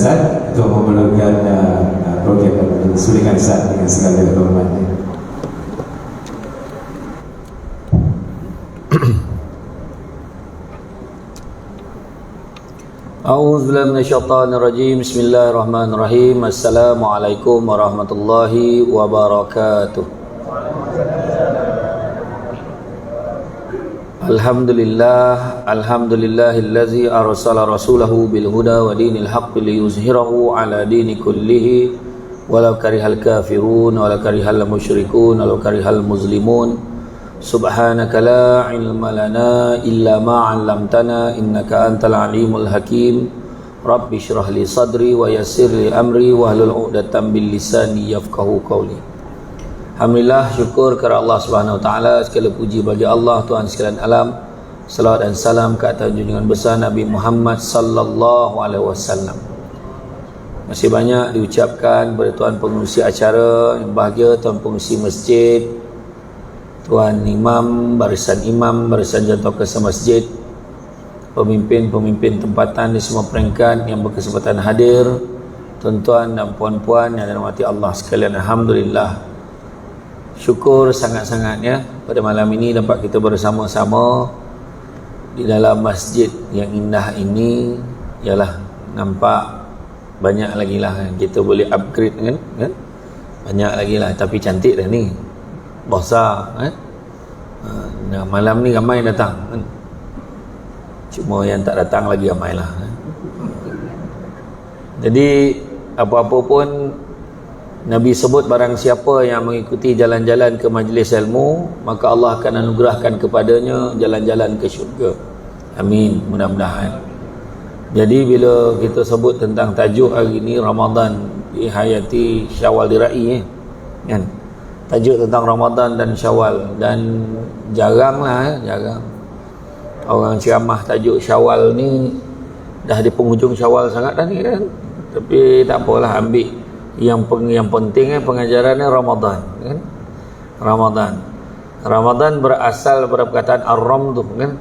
Ustaz untuk memulakan program sulingan Ustaz dengan segala kehormatan. A'udzubillahi minasyaitonirrajim. Bismillahirrahmanirrahim. Assalamualaikum warahmatullahi wabarakatuh. Alhamdulillahillazi arsala rasulahu bil huda wa dinil haqqi liyuzhirahu ala dini kullihi walau karihal kafirun walau karihal musyrikun walau karihal muslimun. Subhanaka la ilma lana illa ma 'allamtana innaka antal alimul hakim. Rabbi shrah li sadri wa yassir li amri wahlul 'uqdatam bil lisani yafqahu qawli. Alhamdulillah, syukur kepada Allah Subhanahu wa taala, segala puji bagi Allah Tuhan sekalian alam. Salawat dan salam ke atas junjungan besar Nabi Muhammad sallallahu alaihi wasallam. Masih banyak diucapkan kepada tuan pengurusi acara yang bahagia, tuan pengurusi masjid, tuan imam, barisan jantung kesah masjid, pemimpin-pemimpin tempatan di semua peringkat yang berkesempatan hadir, tuan-tuan dan puan-puan yang dirahmati Allah sekalian. Alhamdulillah, syukur sangat-sangatnya pada malam ini dapat kita bersama-sama di dalam masjid yang indah ini. Yalah, nampak banyak lagi lah kita boleh upgrade kan? Banyak lagi lah, tapi cantik dah ni, besar kan? Nah, malam ni ramai datang kan? Cuma yang tak datang lagi ramai lah kan? Jadi apa-apa pun Nabi sebut barang siapa yang mengikuti jalan-jalan ke majlis ilmu, maka Allah akan anugerahkan kepadanya jalan-jalan ke syurga. Amin, mudah-mudahan. Jadi bila kita sebut tentang tajuk hari ini, Ramadan di hayati Syawal dirai kan? Tajuk tentang Ramadan dan Syawal, dan jarang orang ceramah tajuk Syawal ni. Dah di penghujung Syawal sangat dah ni kan. Tapi tak apalah, ambil yang penting pengajarannya Ramadan kan? Ramadan berasal daripada perkataan ar-ramdu kan?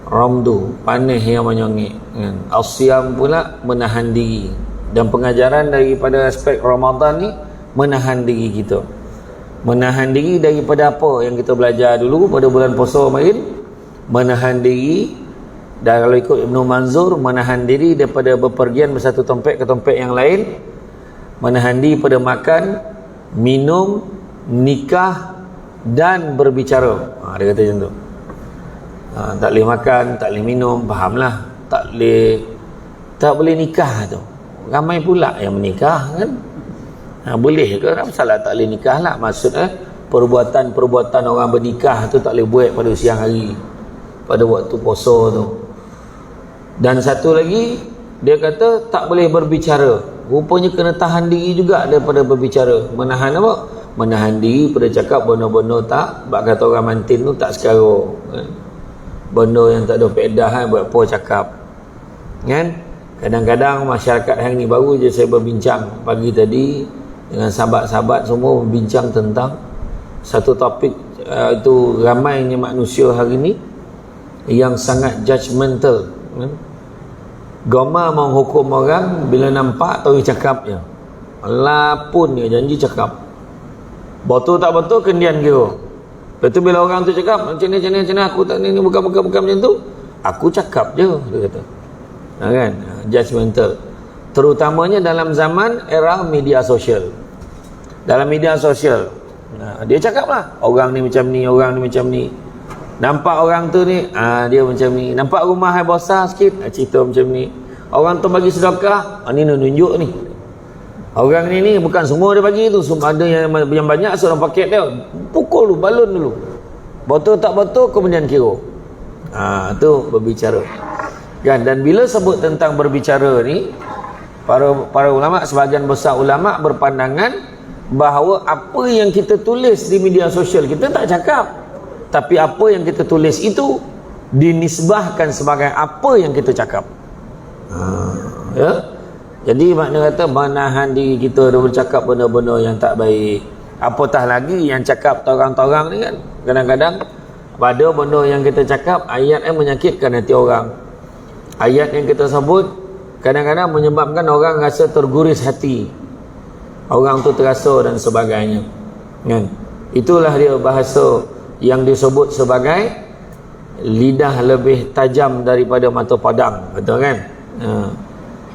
Ramdu, panih yang menyongik kan? As-siyam pula menahan diri, dan pengajaran daripada aspek Ramadan ni menahan diri kita, menahan diri daripada apa yang kita belajar dulu pada bulan puasa kemarin. Menahan diri, dan kalau ikut Ibnu Manzur, menahan diri daripada bepergian bersatu tempat ke tempat yang lain, menahan diri pada makan, minum, nikah dan berbicara. Dia kata macam tu. Tak boleh makan, tak boleh minum, fahamlah. Tak boleh nikah tu. Ramai pula yang menikah kan? Boleh ke? Tak masalah tak boleh nikah lah. Maksudnya perbuatan-perbuatan orang bernikah tu tak boleh buat pada siang hari, pada waktu puasa tu. Dan satu lagi, dia kata tak boleh berbicara. Rupanya kena tahan diri juga daripada berbicara. Menahan apa? Menahan diri pada cakap benda-benda tak, bak kata orang mantin tu, tak sekara kan? Benda yang tak ada faedah kan, buat apa cakap kan? Kadang-kadang masyarakat hari ni, baru je saya berbincang pagi tadi dengan sahabat-sahabat semua, berbincang tentang satu topik, itu ramainya manusia hari ni yang sangat judgemental kan? Goma menghukum orang bila nampak tahu cakap je, lapun dia janji cakap, betul tak betul kendian kira. Lepas tu bila orang tu cakap macam ni aku tak ni bukan macam tu, aku cakap je, dia kata kan? Judgemental, terutamanya dalam zaman era media sosial. Dalam media sosial dia cakap lah, orang ni macam ni, orang ni macam ni. Nampak orang tu ni, dia macam ni. Nampak rumah yang besar sikit, cerita macam ni. Orang tu bagi sedekah, ni nunjuk ni. Orang ni bukan semua dia bagi tu, ada yang banyak seorang paket dia. Pukul dulu, balun dulu. Betul tak betul, kemudian kira. Tu berbicara. Kan? Dan bila sebut tentang berbicara ni, para ulama, sebahagian besar ulama berpandangan bahawa apa yang kita tulis di media sosial, kita tak cakap. Tapi apa yang kita tulis itu dinisbahkan sebagai apa yang kita cakap. Ya? Jadi makna kata menahan diri kita dari bercakap benda-benda yang tak baik. Apatah lagi yang cakap torang-torang ni kan, kadang-kadang pada benda yang kita cakap, ayat yang menyakitkan hati orang. Ayat yang kita sebut kadang-kadang menyebabkan orang rasa terguris hati, orang tu terasa dan sebagainya, kan? Itulah dia bahasa yang disebut sebagai lidah lebih tajam daripada mata padang, betul kan?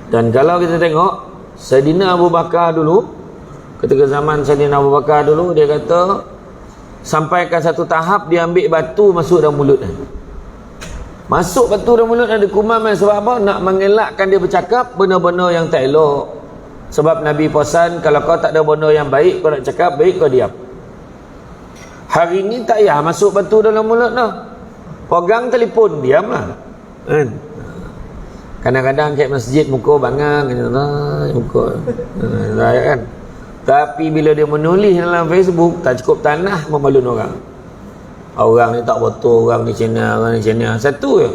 Dan kalau kita tengok Saidina Abu Bakar dulu, ketika zaman Saidina Abu Bakar dulu, dia kata sampaikan satu tahap dia ambil batu masuk dalam mulut dia. Masuk batu dalam mulut ada kuman, sebab apa? Nak mengelakkan dia bercakap benda-benda yang tak elok. Sebab Nabi pesan, kalau kau tak ada benda yang baik, kau nak cakap baik, kau diam. Hari ni tak payah masuk batu dalam mulut dah. Pegang telefon, diamlah. Kan? Kadang-kadang kat masjid muka bangang, muka kan. Tapi bila dia menulis dalam Facebook, tak cukup tanah memalun orang. Orang ni tak betul, orang ni Cina, orang ni Cina. Satu je.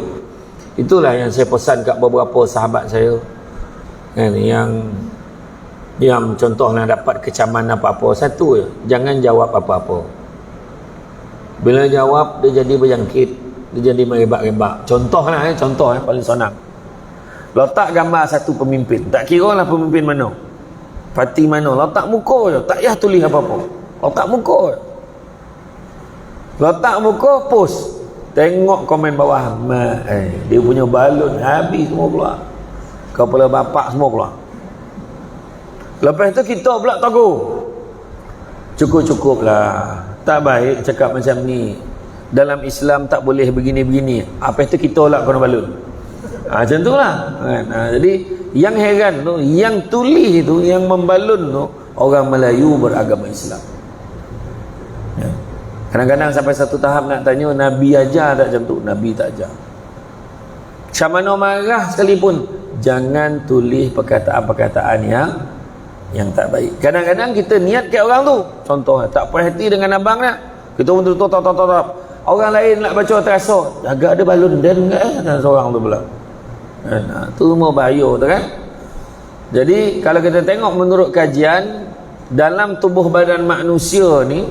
Itulah yang saya pesan kat beberapa sahabat saya, kan, yang contohnya dapat kecaman apa-apa, satu je, jangan jawab apa-apa. Bila jawab, dia jadi berjangkit, dia jadi merebak-rebak. Contoh paling senang. Letak gambar satu pemimpin, tak kira lah pemimpin mana, parti mana, letak muka je, tak payah tulis apa-apa. Letak muka je. Letak muka, post. Tengok komen bawah, dia punya balon habis semua pula. Kepala bapak semua pula. Lepas tu kita pula tegur. Cukup-cukuplah. Tak baik cakap macam ni. Dalam Islam tak boleh begini-begini. Apa itu kita lah kena balun. Macam tu lah. Jadi yang heran tu, yang tulis tu, yang membalun tu, orang Melayu beragama Islam. Ya. Kadang-kadang sampai satu tahap nak tanya, Nabi ajar tak macam tu? Nabi tak ajar. Macam mana marah sekalipun, jangan tulis perkataan-perkataan yang tak baik. Kadang-kadang kita niat kat orang tu, contoh tak puas hati dengan abang nak, kita pun tutup orang lain nak baca terasa, agak ada balon dan seorang tu pula. Tu semua bahaya tu kan. Jadi kalau kita tengok menurut kajian, dalam tubuh badan manusia ni,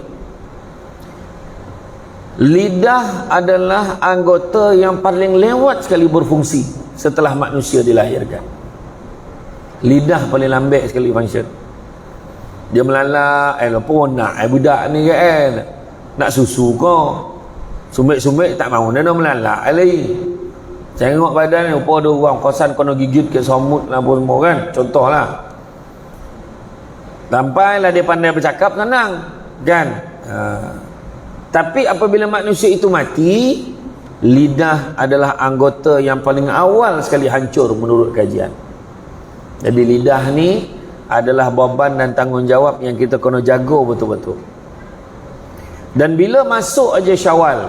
lidah adalah anggota yang paling lewat sekali berfungsi setelah manusia dilahirkan. Lidah paling lambat sekali function. Dia melalak, pun nak budak ni kan, nak susu kau, sumbik-sumbik tak mahu, dia nak melalak lagi. Tengok badan ni, rupa ada orang kosan kena gigit ke somut lah apa semua kan, contohlah. Sampailah dia pandai bercakap, senang kan. Tapi apabila manusia itu mati, lidah adalah anggota yang paling awal sekali hancur menurut kajian. Jadi lidah ni adalah beban dan tanggungjawab yang kita kena jaga betul-betul. Dan bila masuk aja Syawal,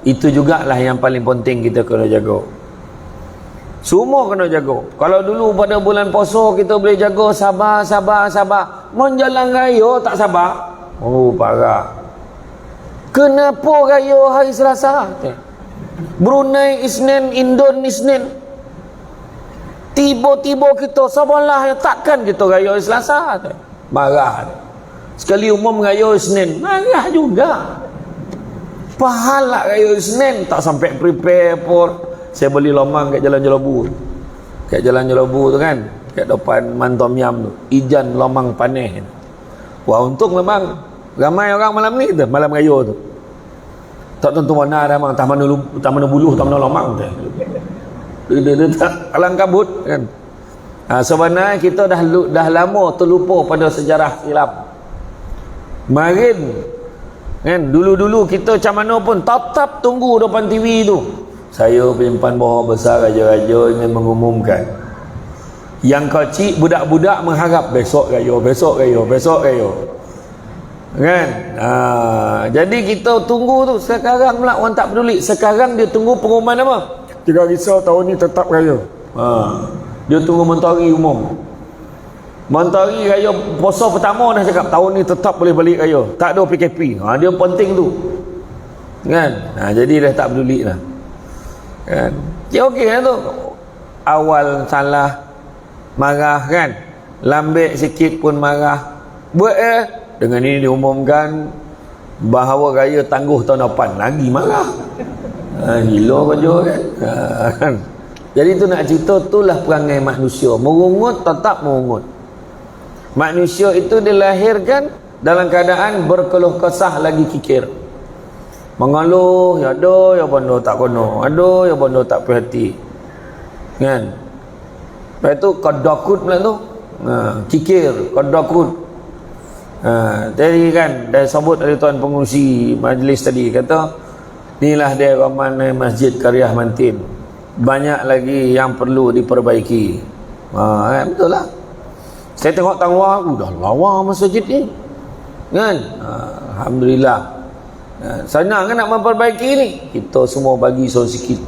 itu jugalah yang paling penting kita kena jaga. Semua kena jaga. Kalau dulu pada bulan puasa kita boleh jaga sabar. Menjalan raya tak sabar. Oh parah. Kenapa raya hari Selasa? Brunei Isnin, Indon Isnin. Tiba-tiba kita sabarlah, takkan kita raya hari Selasa? Marah. Sekali umum raya Isnin, marah juga. Pahala raya Isnin tak sampai prepare pun. Saya beli lomang kat Jalan Jelabu. Kat Jalan Jelabu tu kan, kat depan Mantom Yam tu, ijan lomang panih. Wah untung memang ramai orang malam ni tu, malam raya tu. Tak tentu mana dah memang, tak mana buluh, tak mana lomang tu. Dia tak kalang kabut kan. Sebenarnya kita dah lama terlupa pada sejarah Islam. Marin kan, dulu-dulu kita macam mana pun tetap tunggu depan TV tu. Saya penyimpan bawah besar raja-raja ingin mengumumkan. Yang kecil budak-budak mengharap besok raya kan. Jadi kita tunggu tu. Sekarang pula orang tak peduli. Sekarang dia tunggu pengumuman apa? 3 risau tahun ni tetap raya. Dia tunggu mentari umum. Mentari raya puasa pertama dah cakap tahun ni tetap boleh balik raya, tak ada PKP. Dia penting tu kan. Jadi dah tak peduli lah kan. Ya okey lah tu. Awal salah marah kan, lambat sikit pun marah. Dengan ini diumumkan bahawa raya tangguh tahun depan, lagi marah. Gila baju kan. Jadi tu nak cerita, itulah perangai manusia. Merungut tetap merungut. Manusia itu dilahirkan dalam keadaan berkeluh kesah lagi kikir. Mengeluh, ya aduh, ya bondo tak kono. Aduh, ya bondo tak perhati. Kan? Lepas tu qadakut pula tu. Kikir, qadakut. Tadi kan dah sebut oleh tuan pengurusi majlis tadi, kata inilah dia ramai Masjid Karyah Mantin, banyak lagi yang perlu diperbaiki. Betul lah. Saya tengok tangwa, dah lawa masjid ni kan. Alhamdulillah. Senang kan nak memperbaiki ni, kita semua bagi seorang sikit.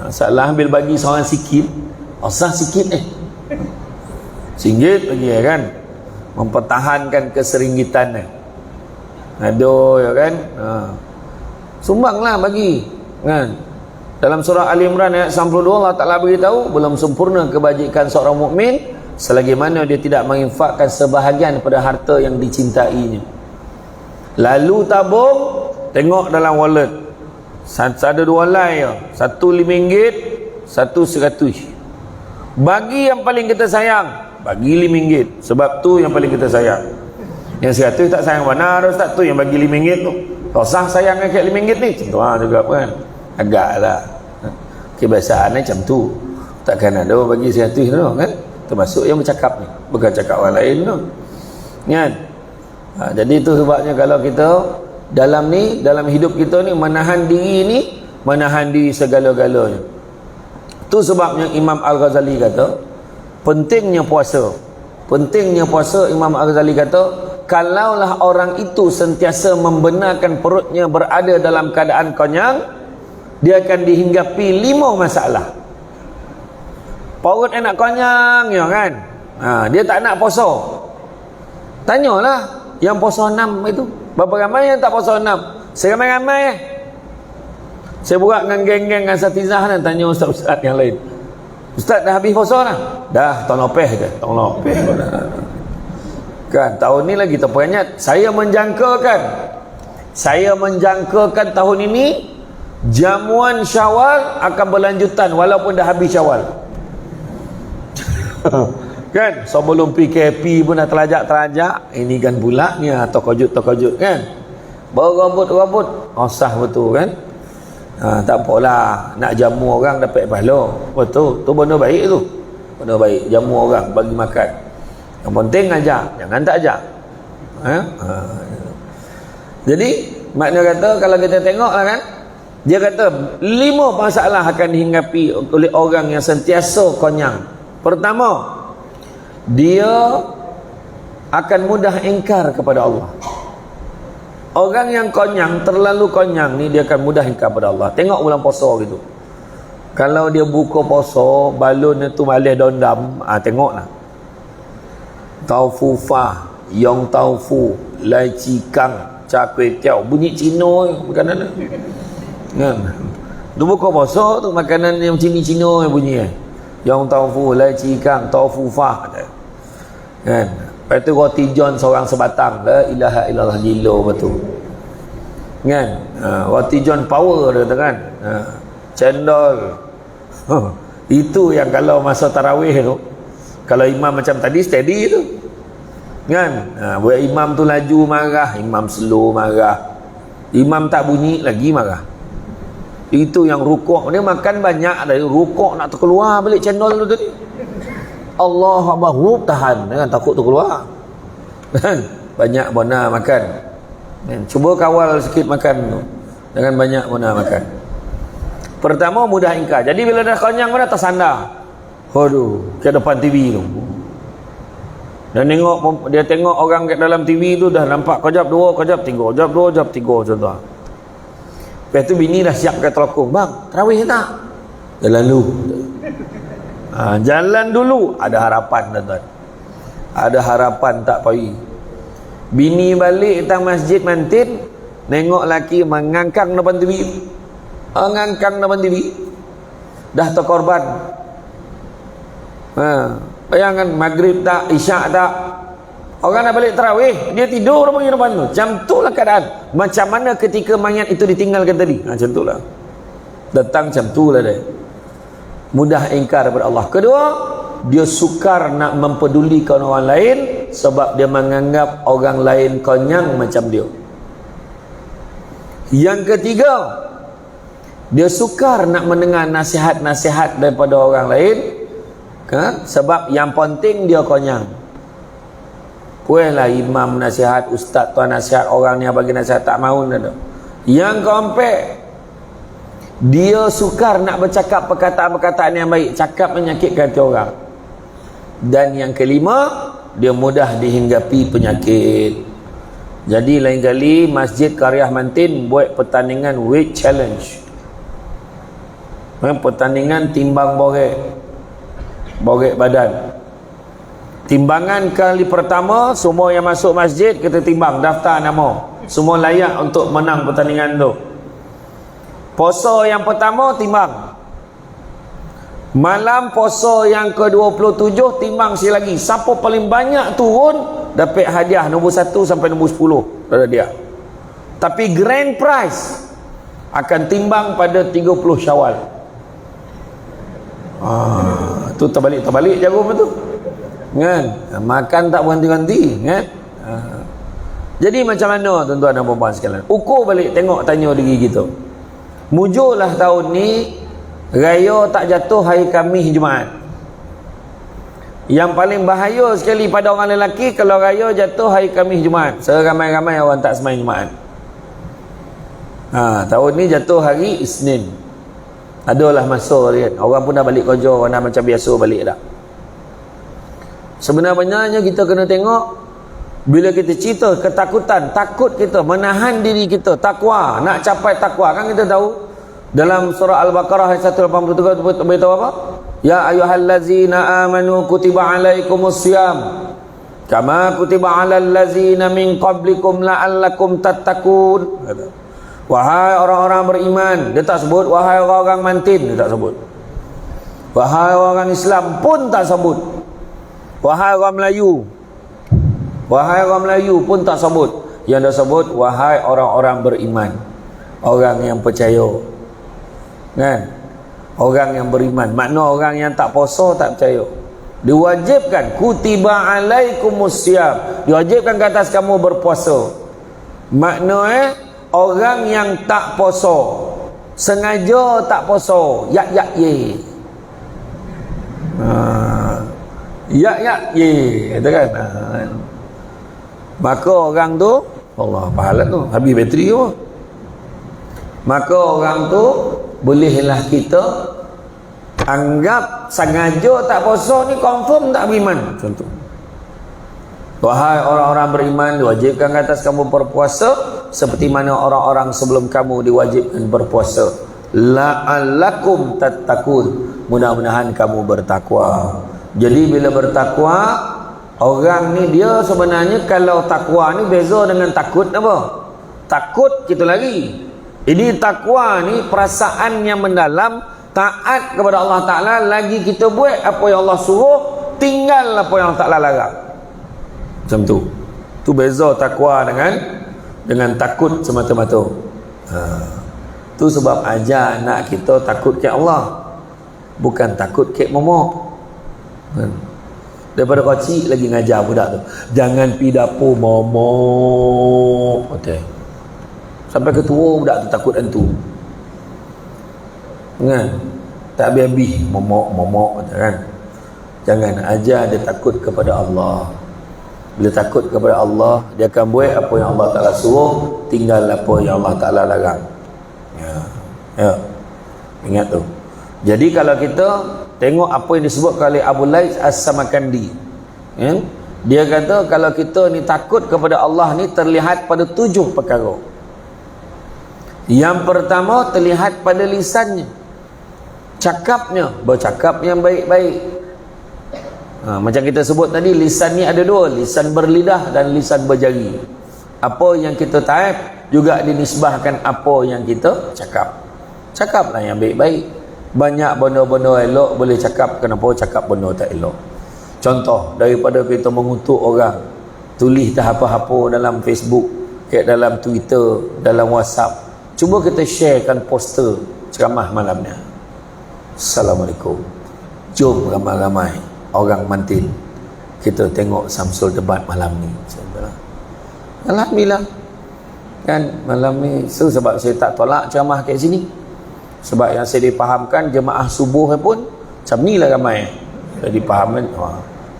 Salah ambil bagi seorang sikit, asah sikit singgit lagi kan, mempertahankan keseringgitan aduh ya kan. Sumbanglah bagi kan. Dalam surah Ali Imran ayat 92 Allah Ta'ala beritahu, belum sempurna kebajikan seorang mukmin selagi mana dia tidak menginfakkan sebahagian pada harta yang dicintainya. Lalu tabung, tengok dalam wallet, ada dua lay, satu RM5, satu RM100. Bagi yang paling kita sayang, bagi RM5, sebab tu yang paling kita sayang. Yang RM100 tak sayang mana Ustaz, tu yang bagi RM5 tu. Kau sah sayang dengan RM5 ni, macam tu juga kan. Agaklah kebiasaan macam tu. Takkan ada bagi RM100 tu kan. Termasuk yang bercakap ni, bukan cakap orang lain tu kan. Jadi itu sebabnya kalau kita dalam hidup kita ni, menahan diri ni, menahan diri segala-galanya. Itu sebabnya Imam Al-Ghazali kata pentingnya puasa. Pentingnya puasa, Imam Al-Ghazali kata, kalaulah orang itu sentiasa membenarkan perutnya berada dalam keadaan konyang, dia akan dihinggapi 5 masalah. Perut nak konyang ya kan, dia tak nak puasa. Tanyalah yang puasa 6 itu, berapa ramai yang tak puasa 6? Seramai-ramai Saya buat dengan geng-geng asatizah dan tanya ustaz-ustaz yang lain, ustaz dah habis puasa dah? Dah, tahun lepas ke? Tahun lepas kan, tahun ni lagi terperanjat. Saya menjangkakan tahun ini jamuan Syawal akan berlanjutan walaupun dah habis Syawal. Kan, sebelum PKP pun dah terajak-terajak, ini kan pula ni terkejut kan, berabut-rabut, sah betul kan. Tak apalah, nak jamu orang dapat pahala, betul tu, benda baik tu, benda baik, jamu orang bagi makan. Yang penting ajak, jangan tak ajak. Jadi makna kata, kalau kita tengok lah kan, dia kata 5 masalah akan dihinggapi oleh orang yang sentiasa konyang. Pertama, dia akan mudah ingkar kepada Allah. Orang yang konyang, terlalu konyang ni, dia akan mudah ingkar kepada Allah. Tengok bulan puasa gitu, kalau dia buka puasa, balon itu malih dondam, tengoklah. Taufufah, yong taufu, lai cikang, cak kuih tiaw, bunyi Cina makanan kan. Tu buka puasa tu, makanan yang Cina bunyi yong taufu, lai cikang, taufufah kan. Lepas tu roti john seorang sebatang, la ilaha illallah, gila betul kan. Roti john power dia kata kan. Cendol itu yang kalau masa tarawih tu, kalau imam macam tadi steady tu kan, buat imam tu laju marah, imam slow marah, imam tak bunyi lagi marah. Itu yang rukuk, dia makan banyak dari rukuk nak terkeluar balik cendol tu tadi. Allah Akbar, tahan jangan takut terkeluar kan. Banyak bona makan kan? Cuba kawal sikit makan tu, jangan banyak bona makan. Pertama, mudah ingkar. Jadi bila dah konyang mana tersandar, aduh, ke depan TV tu, dan dia tengok orang kat dalam TV tu dah nampak kejap 2, kejap 3, kejap 2, kejap 3 contoh. Lepas tu bini dah siapkan telekung, bang tarawih tak? Jalan dulu. Jalan dulu, ada harapan tuan-tuan, ada harapan tak payah. Bini balik datang Masjid Mantin, nengok laki mengangkang depan TV, dah terkorban. Bayangkan maghrib tak, isyak tak, orang nak balik tarawih, dia tidur bagi depan tu. Macam tu lah keadaan. Macam mana ketika mayat itu ditinggalkan tadi, macam tu lah. Datang macam tu lah dia. mudah ingkar kepada Allah. Kedua, dia sukar nak mempedulikan orang lain sebab dia menganggap orang lain konyang macam dia. Yang ketiga, dia sukar nak mendengar nasihat-nasihat daripada orang lain, kan? Sebab yang penting dia konyang. Puailah imam nasihat, ustaz tuan nasihat, orang ni bagi nasihat tak mahu dah. Yang keempat, dia sukar nak bercakap perkataan-perkataan yang baik, cakap menyakitkan hati orang. Dan yang kelima, dia mudah dihinggapi penyakit. Jadi lain kali Masjid Qaryah Mantin buat pertandingan weight challenge, pertandingan timbang borek badan. Timbangan kali pertama, semua yang masuk masjid kita timbang, daftar nama, semua layak untuk menang pertandingan tu. Puasa yang pertama timbang, malam puasa yang ke-27 timbang sekali lagi. Siapa paling banyak turun dapat hadiah nombor 1 sampai nombor 10 pada dia. Tapi grand prize akan timbang pada 30 Syawal. Tu terbalik jarum tu, kan? Makan tak berhenti-henti, kan? Jadi macam mana tuan-tuan dan puan-puan sekalian? Ukur balik, tengok, tanya diri kita. Mujurlah tahun ni raya tak jatuh hari Khamis Jumaat. Yang paling bahaya sekali pada orang lelaki kalau raya jatuh hari Khamis Jumaat. Seramai-ramai orang tak sembahyang Jumaat. Tahun ni jatuh hari Isnin. Adalah masa dia. Orang pun dah balik kerja, orang dah macam biasa balik dah. Sebenarnya kita kena tengok, bila kita cerita ketakutan, takut kita, menahan diri kita, takwa, nak capai takwa, kan kita tahu dalam surah Al-Baqarah ayat 183 beritahu apa? Ya ayyuhallazina amanu kutiba alaikumusiyam kama kutiba alal ladzina min qablikum la'allakum tattaqun. Wahai orang-orang beriman, dia tak sebut wahai orang-orang mantin, dia tak sebut. Wahai orang Islam pun tak sebut. Wahai orang Melayu, wahai orang Melayu pun tak sebut. Yang dia sebut wahai orang-orang beriman, orang yang percaya, kan? Orang yang beriman, makna orang yang tak puasa tak percaya. Diwajibkan, kutiba alaikumusiyam, diwajibkan ke atas kamu berpuasa. Makna orang yang tak puasa, sengaja tak puasa, ye. Ye, kata kan? Maka orang tu, Allah pahala tu, habis bateri ke apa? Maka orang tu bolehlah kita anggap sengaja tak puasa ni confirm tak beriman. Contoh, wahai orang-orang beriman, diwajibkan ke atas kamu berpuasa seperti mana orang-orang sebelum kamu diwajibkan berpuasa. La'allakum tattaqun, mudah-mudahan kamu bertakwa. Jadi bila bertakwa, orang ni dia sebenarnya kalau takwa ni beza dengan takut apa? Takut kita lagi. Ini takwa ni perasaan yang mendalam, taat kepada Allah Ta'ala, lagi kita buat apa yang Allah suruh, tinggal apa yang Allah Ta'ala larang. Macam tu. Tu beza takwa dengan takut semata-mata. Tu sebab ajar anak kita takut ke Allah, bukan takut ke momok. Daripada kecil lagi ngajar budak tu, jangan pi dapur momok. Okey. Sampai ketua budak tu takut hantu, kan? Tak habis-habis momok kan? Jangan ajar dia takut kepada Allah. Bila takut kepada Allah, dia akan buat apa yang Allah Ta'ala suruh, tinggal apa yang Allah Ta'ala larang. Ya. Ingat tu. Jadi kalau kita tengok apa yang disebut oleh Abu Lais As-Samarkandi, ya? Dia kata kalau kita ni takut kepada Allah ni terlihat pada 7 perkara. Yang pertama terlihat pada lisannya, cakapnya, bercakap yang baik-baik. Macam kita sebut tadi, lisan ni ada 2, lisan berlidah dan lisan berjari. Apa yang kita taat juga dinisbahkan apa yang kita cakap. Cakaplah yang baik-baik. Banyak benda-benda elok boleh cakap, kenapa cakap benda tak elok? Contoh, daripada kita mengutuk orang, tulis dah apa-apa dalam Facebook, dalam Twitter, dalam WhatsApp, cuba kita sharekan poster ceramah malamnya. Assalamualaikum. Jom ramai-ramai orang mantin kita tengok Samsul debat malam ni. Alhamdulillah. Kan malam ni sebab saya tak tolak ceramah kat sini. Sebab yang saya dipahamkan jemaah subuh pun macam ni lah ramai. Saya dipahamkan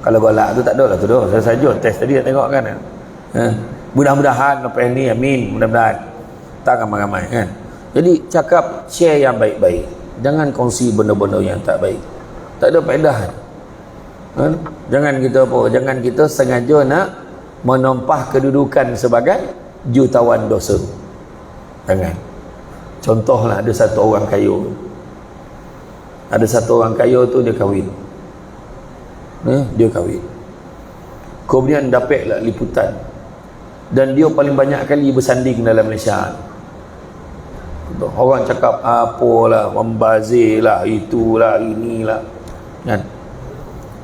kalau golak tu tak ada lah tu dah. Saya saja test tadi nak tengok kan. Mudah-mudahan lepas ni, amin, mudah-mudahan tak ramai-ramai kan. Jadi cakap share yang baik-baik, jangan kongsi benda-benda yang tak baik, tak ada faedah kan? Jangan kita sengaja nak menompah kedudukan sebagai jutawan dosa. Jangan. Contohlah ada satu orang kaya tu dia kahwin. Dia kahwin. Kemudian dapatlah liputan. Dan dia paling banyak kali bersanding dalam Malaysia. Orang cakap apalah, membazir lah, itulah, inilah. Kan?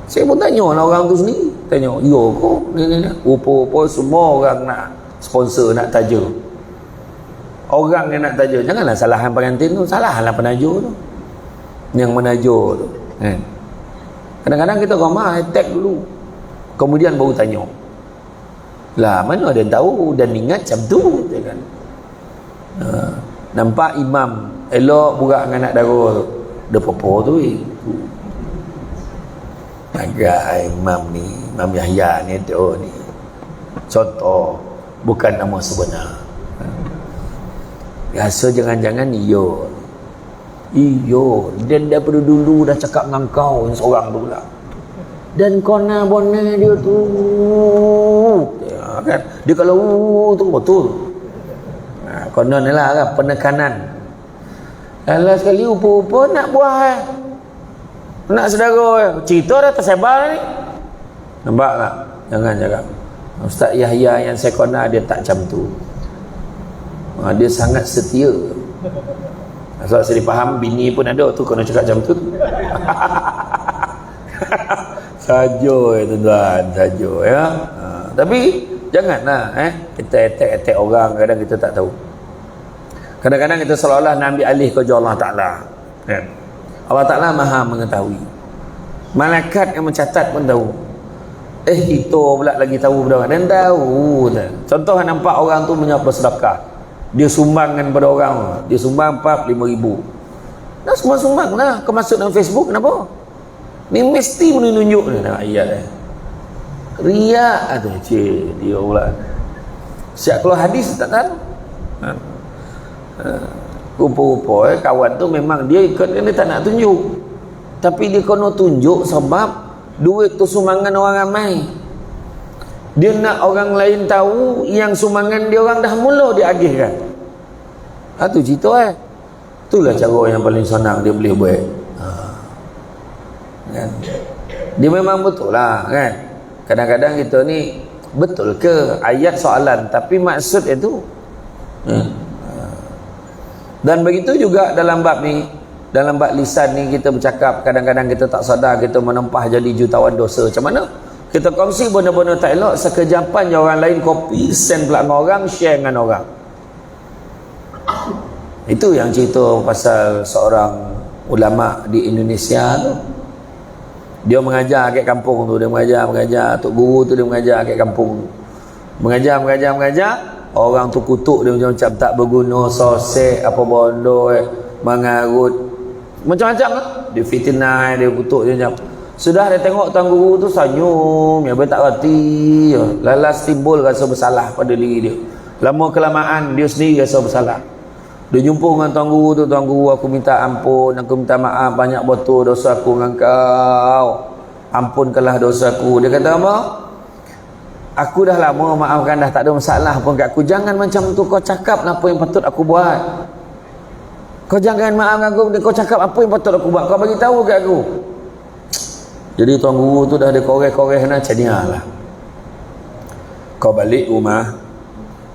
Saya pun tanya lah orang tu sendiri. Tanya, ya kok ni. Rupa-rupa semua orang nak sponsor, nak taja. Orang yang nak taja, janganlah salahan pengantin tu, salahlah penaja tu. Yang menaja tu. Kan? Kadang-kadang kita ramah attack dulu, kemudian baru tanya. Lah mana ada yang tahu dan ingat macam tu kan? Nampak imam elok burak dengan anak dara tu, dia popo tu agak imam ni, Imam Yahya ni tu ni contoh, bukan nama sebenar. Biasa jangan-jangan iyo dan daripada dulu dah cakap dengan kau seorang tu pula, dan kona-bona dia tu ya, kan? Dia kalau tu betul konon ni lah kan, penekanan. Kalau sekali upa-upa nak buah nak sedara cerita dah tersebar ni, nampak tak? Jangan cakap Ustaz Yahya yang saya kona dia tak macam tu. Dia sangat setia. Sebab saya dipaham bini pun ada tu kena cakap macam tu. Saja tuan-tuan, saja ya. Tapi janganlah kita attack orang, kadang kita tak tahu. Kadang-kadang kita seolah-olah nak ambil alih kerja Allah Ta'ala kan? Allah Ta'ala maha mengetahui, malaikat yang mencatat pun tahu, kita pula lagi tahu benda orang, dan tahu tak? Contoh nampak orang tu menyapa sedekah, dia sumbangkan pada orang, dia sumbang 4-5 ribu, dah semua sumbang lah. Kau masuk dalam Facebook kenapa? Ni mesti menunjuk ni nak ayat riak tu dia pula siap keluar hadis tak tahu. Rupa-rupa kawan tu memang dia ikut, dia tak nak tunjuk, tapi dia kena tunjuk sebab duit tu sumbangan orang ramai. Dia nak orang lain tahu yang sumbangan dia orang dah mula diagihkan. Tu cerita itulah cara yang paling senang dia boleh buat. Kan? Dia memang betul lah kan. Kadang-kadang kita ni betul ke ayat soalan, tapi maksud itu dan begitu juga dalam bab ni, dalam bab lisan ni kita bercakap, kadang-kadang kita tak sadar kita menempah jadi jutawan dosa. Macam mana? Kita kongsi benda-benda tak elok, sekejapan orang lain copy, send pula dengan orang, share dengan orang. Itu yang cerita pasal seorang ulama di Indonesia tu. Dia mengajar kat kampung tu, dia mengajar, tok guru tu dia mengajar kat kampung. Mengajar. Orang tu kutuk dia macam-macam, tak berguna, sosek, apa bondo, mengarut, macam-macam lah. Dia fitnah, dia kutuk dia macam. Sudah dia tengok tuan guru tu senyum, dia tak reti, lalas timbul rasa bersalah pada diri dia. Lama kelamaan dia sendiri rasa bersalah. Dia jumpa dengan tuan guru, aku minta ampun, aku minta maaf banyak betul dosa aku dengan kau, ampunkanlah dosaku. Dia kata apa? Aku dah lama maafkan, dah tak ada masalah pun kat aku. Jangan macam tu, kau cakap apa yang patut aku buat. Kau jangan maafkan aku, kau cakap apa yang patut aku buat, kau bagi tahu kat aku. Jadi tuan guru tu dah ada koreh-koreh nak cadiah lah. Kau balik rumah,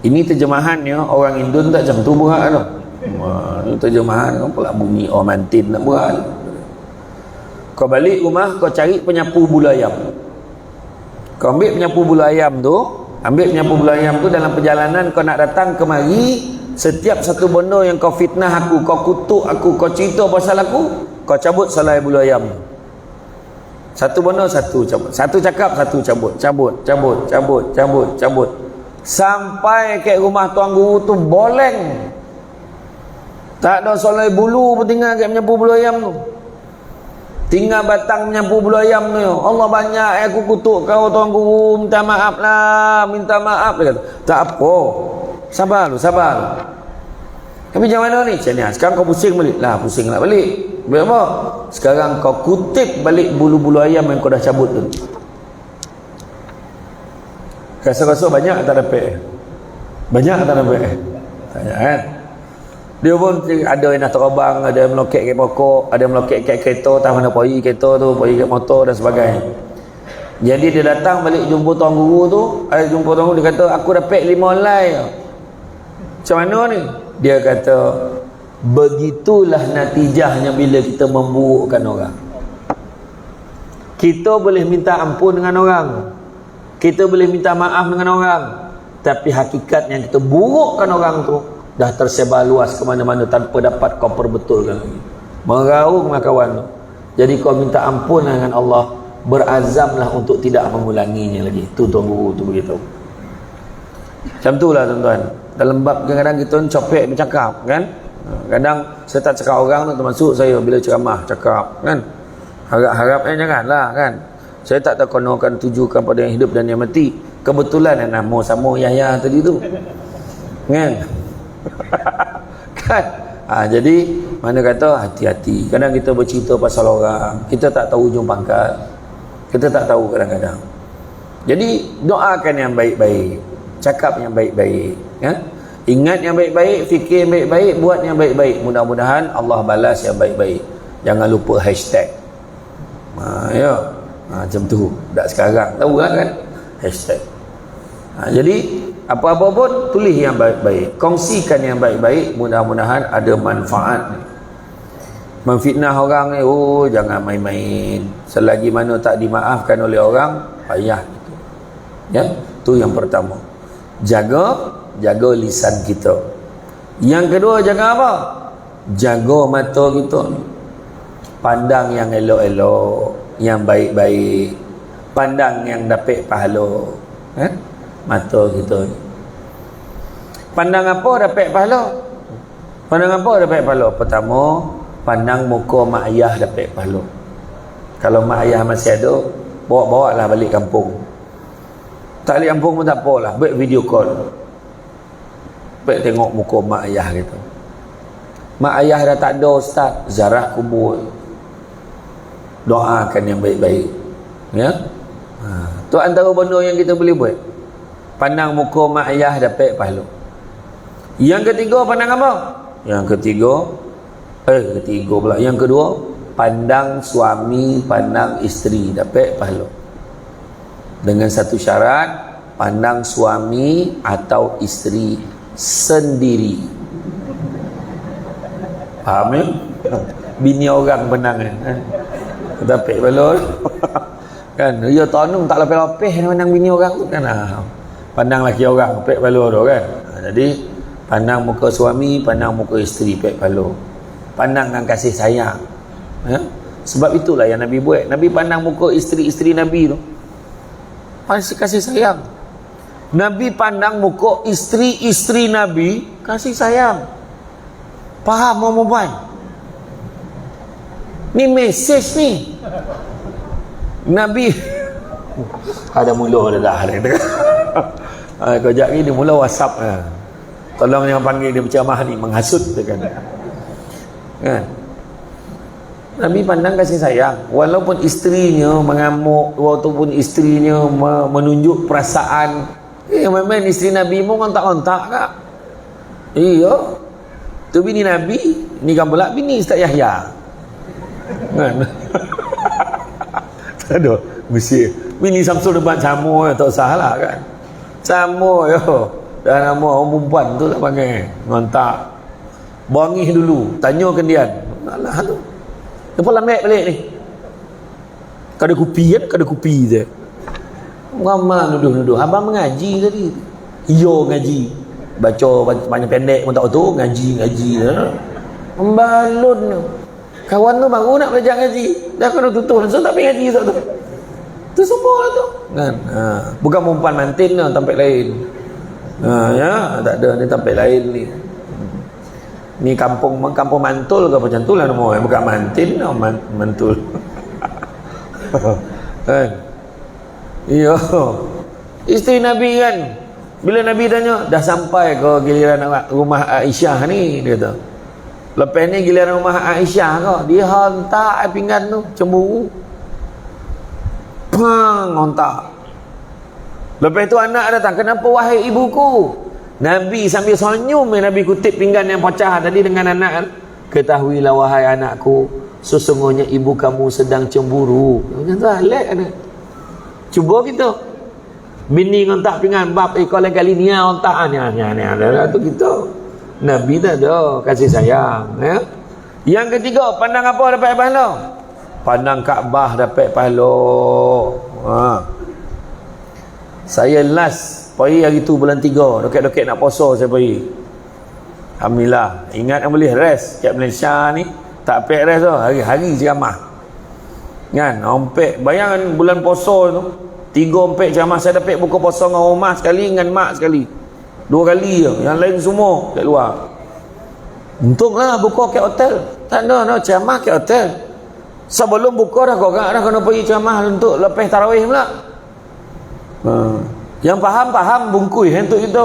ini terjemahannya orang Indon tak macam tu buat tu. Ini terjemahan kau pula bunyi orang mantin nak buat. Kau balik rumah, kau cari penyapu bulu ayam. Kau ambil penyapu bulu ayam tu, dalam perjalanan kau nak datang kemari, setiap satu benda yang kau fitnah aku, kau kutuk aku, kau cerita pasal aku, kau cabut selai bulu ayam. Satu benar, satu cabut. Satu cakap, satu cabut. Cabut. Sampai ke rumah tuan guru tu boleng. Tak ada selai bulu pun tinggal kat menyapu bulu ayam tu. Tinggal batang menyapu bulu ayam tu. Allah banyak aku kutuk kau tuan guru, minta maaf lah, minta maaf. Dia kata, tak apa. Sabar lu. Tapi macam mana ni? Macam ni, sekarang kau pusing balik. Lah, pusing nak balik. Biar apa? Sekarang kau kutip balik bulu-bulu ayam yang kau dah cabut tu. Rasa-rasa banyak tak dapat? Banyak tak dapat? Banyak kan? Dia pun ada yang nak terobang, ada yang melokek kat pokok, ada yang melokek kat kereta, tak mana pergi kereta tu, pergi kat motor dan sebagainya. Jadi dia datang balik jumpa tuan guru tu, jumpa tuan guru, dia kata, aku dapat 5 lay. Macam mana ni? Dia kata, begitulah natijahnya bila kita memburukkan orang. Kita boleh minta ampun dengan orang, kita boleh minta maaf dengan orang, tapi hakikatnya kita burukkan orang tu dah tersebar luas ke mana-mana tanpa dapat kau perbetulkan lagi. Meraunglah kawan tu. Jadi kau minta ampun dengan Allah, berazamlah untuk tidak mengulanginya lagi. Tu tuan guru tu beritahu. Macam tu lah tuan-tuan. Dalam bab kadang-kadang kita copek bercakap kan. Kadang saya tak cakap orang tu, termasuk saya bila ceramah cakap kan. Harap-harapnya janganlah kan. Saya tak terkonorkan tujukan pada yang hidup dan yang mati. Kebetulan yang nama sama Yahya tadi tu. Kan? Kan? Jadi mana kata hati-hati. Kadang kita bercerita pasal orang, kita tak tahu ujung pangkal. Kita tak tahu kadang-kadang. Jadi doakan yang baik-baik, cakap yang baik-baik ya? Ingat yang baik-baik, fikir yang baik-baik, buat yang baik-baik. Mudah-mudahan Allah balas yang baik-baik. Jangan lupa hashtag. Macam tu. Tak sekarang tahu kan? Hashtag. Jadi apa-apa pun tulis yang baik-baik, kongsikan yang baik-baik, mudah-mudahan ada manfaat. Memfitnah orang ni, jangan main-main. Selagi mana tak dimaafkan oleh orang, payah gitu. Ya, tu yang pertama. Jaga lisan kita. Yang kedua, jaga apa? Jaga mata kita. Pandang yang elok-elok, yang baik-baik. Pandang yang dapat pahala. Mata kita ni. Pandang apa dapat pahala? Pandang apa dapat pahala? Pertama, pandang muka mak ayah dapat pahala. Kalau mak ayah masih ada, bawa lah balik kampung. Tak balik kampung pun tak apalah, buat video call. Baik tengok muka mak ayah kita. Mak ayah dah tak ada ustaz, ziarah kubur. Doakan yang baik-baik. Ya? Tu antara benda yang kita boleh buat. Pandang muka mak ayah dapat pahala. Yang ketiga pandang apa? Yang kedua pandang suami, pandang isteri dapat pahala. Dengan satu syarat, pandang suami atau isteri sendiri. Faham ya? Bini orang pandang kan? Dapat pahala. Kan? Ya tonung tak lepeh-lepeh pandang bini orang tu kan? Pandang laki orang pek pahala tu kan. Jadi pandang muka suami, pandang muka isteri pek pahala. Pandang dengan kasih sayang ya? Sebab itulah yang Nabi buat. Nabi pandang muka isteri-isteri Nabi tu kasih sayang. Nabi pandang muka isteri-isteri Nabi kasih sayang. Faham perempuan? Ni mesej ni. Nabi ada mula dah kejap ni dia mula WhatsApp tolong jangan panggil dia berceramah ni, menghasut dia kan. Nabi pandang kasih sayang. Walaupun isterinya mengamuk, walaupun isterinya menunjuk perasaan, memang isteri Nabi pun kontak-kontak kak. Iya, tu bini Nabi. Ni kan pula bini Ustaz Yahya kan. Tak ada mesti bini Samsul debat sama tak usah lah kan. Sama yo. Dah nama orang perempuan tu tak panggil. Ngontak. Bangih dulu, tanyakan dia. Alah tu. Depa lambek balik ni. Kada kupi kan, kada kupi je. Ramai nuduh-nuduh. Abang mengaji tadi. Iyo ngaji. Baca banyak pendek pun tak tahu, ngaji. Membalun tu. Kawan tu baru nak belajar ngaji, dah kena tutup, so tak pergi ngaji tu. Tu semua lah tu. Kan? Bukan umpan mantin lah, tempat lain. Ya, tak ada ni tempat lain ni. Ni kampung Mantul ke macam tu lah nama, bukan mantin, Mantul. Kan? Iya. Isteri Nabi kan, bila Nabi tanya, dah sampai ke giliran rumah Aisyah ni, dia kata. Lepas ni giliran rumah Aisyah kau, dia hantar pinggan tu, cemburu. Pang, hantar. Lepas tu anak datang, kenapa wahai ibuku? Nabi sambil senyum, Nabi kutip pinggan yang pecah tadi dengan anak kan. Ketahuilah wahai anakku, sesungguhnya ibu kamu sedang cemburu. Macam tu alik ada. Cuba kita. Bini ngontak pinggan bab kalau kali ni ontak ni ada tu kita. Nabi tak ada kasih sayang, ya. Yang ketiga, pandang apa dapat pahala? Pandang Kaabah dapat pahala. Saya last pergi hari tu bulan 3, dekat-dekat nak puasa saya pergi. Alhamdulillah. Ingat yang boleh rest kat Malaysia ni, tak pek rest tu, hari-hari ceramah. Kan, ompek bayangkan bulan puasa tu 3-4 ceramah. Saya dapat buka puasa dengan rumah sekali, dengan mak sekali, 2 kali je. Yang lain semua kat luar. Untunglah buka kat hotel. Tak ada ceramah kat hotel. Sebelum buka dah korang dah kena pergi ceramah untuk lepas tarawih pula. Yang faham bungkui untuk kita.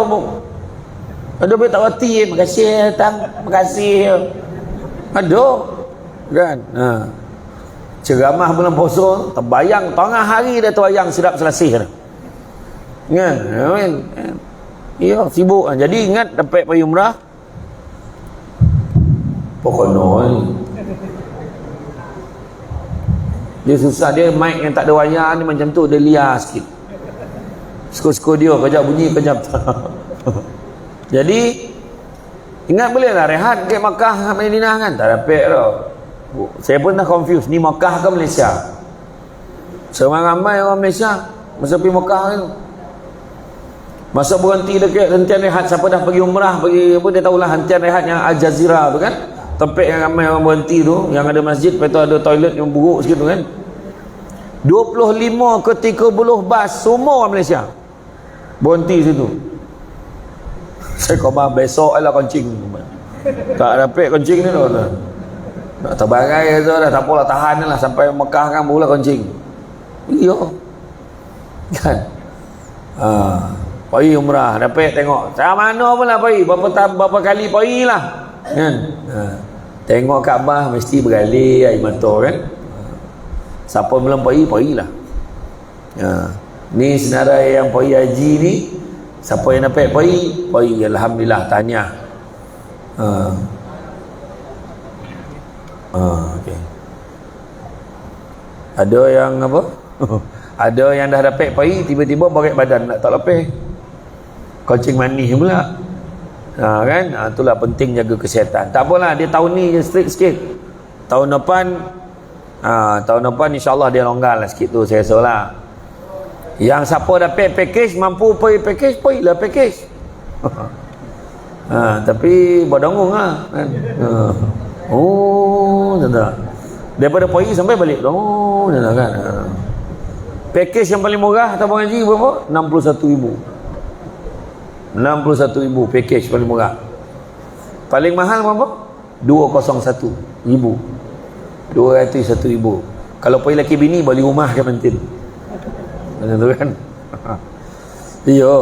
Ada boleh tak reti, makasih datang, makasih. Ada kan. Ceramah bulan puasa, terbayang tengah hari dah terbayang sedap selasih dah. Kan? Ya, sibuk. Jadi ingat dapat pergi umrah. Pokoknya dia susah, dia mic yang tak ada wayar ni macam tu, dia liar sikit. Suka-suka dia, kejap bunyi, kejap tak. Jadi ingat boleh lah rehat ke Makkah Madinah kan? Tak dapat dah. Saya pun dah confused, ni Makkah ke Malaysia? Ramai orang Malaysia masa pergi Makkah kan, masa berhenti dekat hentian rehat. Siapa dah pergi umrah, pergi apa, dia tahulah hentian rehat yang Al Jazeera tu kan, tempat yang ramai orang berhenti tu, yang ada masjid, lepas tu ada toilet yang buruk sikit tu kan. 25 ke 30 bas semua orang Malaysia berhenti situ. Saya khabar besok lah kencing. Tak dapat kencing ni tu. Nak terbarai tu dah, tak apalah, tahan lah sampai Mekah kan barulah kencing. Iya kan. Pergi umrah dapat tengok. Saya mana pula pergi, berapa kali pergi lah kan. Tengok Kaabah mesti bergalih air mata kan. Siapa belum pergilah. Ni senarai yang pergi haji ni, siapa yang dapat pergi, alhamdulillah, tahniah. Okay. Ada yang apa? Ada yang dah dapat pergi, tiba-tiba berat badan nak tak lepas, kencing manis pula. Kan? Itulah penting jaga kesihatan. Tak apalah, dia tahun ni je strict sikit. Tahun depan insyaAllah dia longgar lah sikit tu, saya rasa lah. Yang siapa dapat package, mampu pergi package, pergilah package. Tapi berdangung lah kan. Tak. Daripada pergi sampai balik. Tak kan. Package yang paling murah tabung haji berapa? 61,000. 61,000 package paling murah. Paling mahal berapa? 201,000. 201,000. Kalau pergi laki bini beli rumah ke pentin. Macam tu kan. Iya.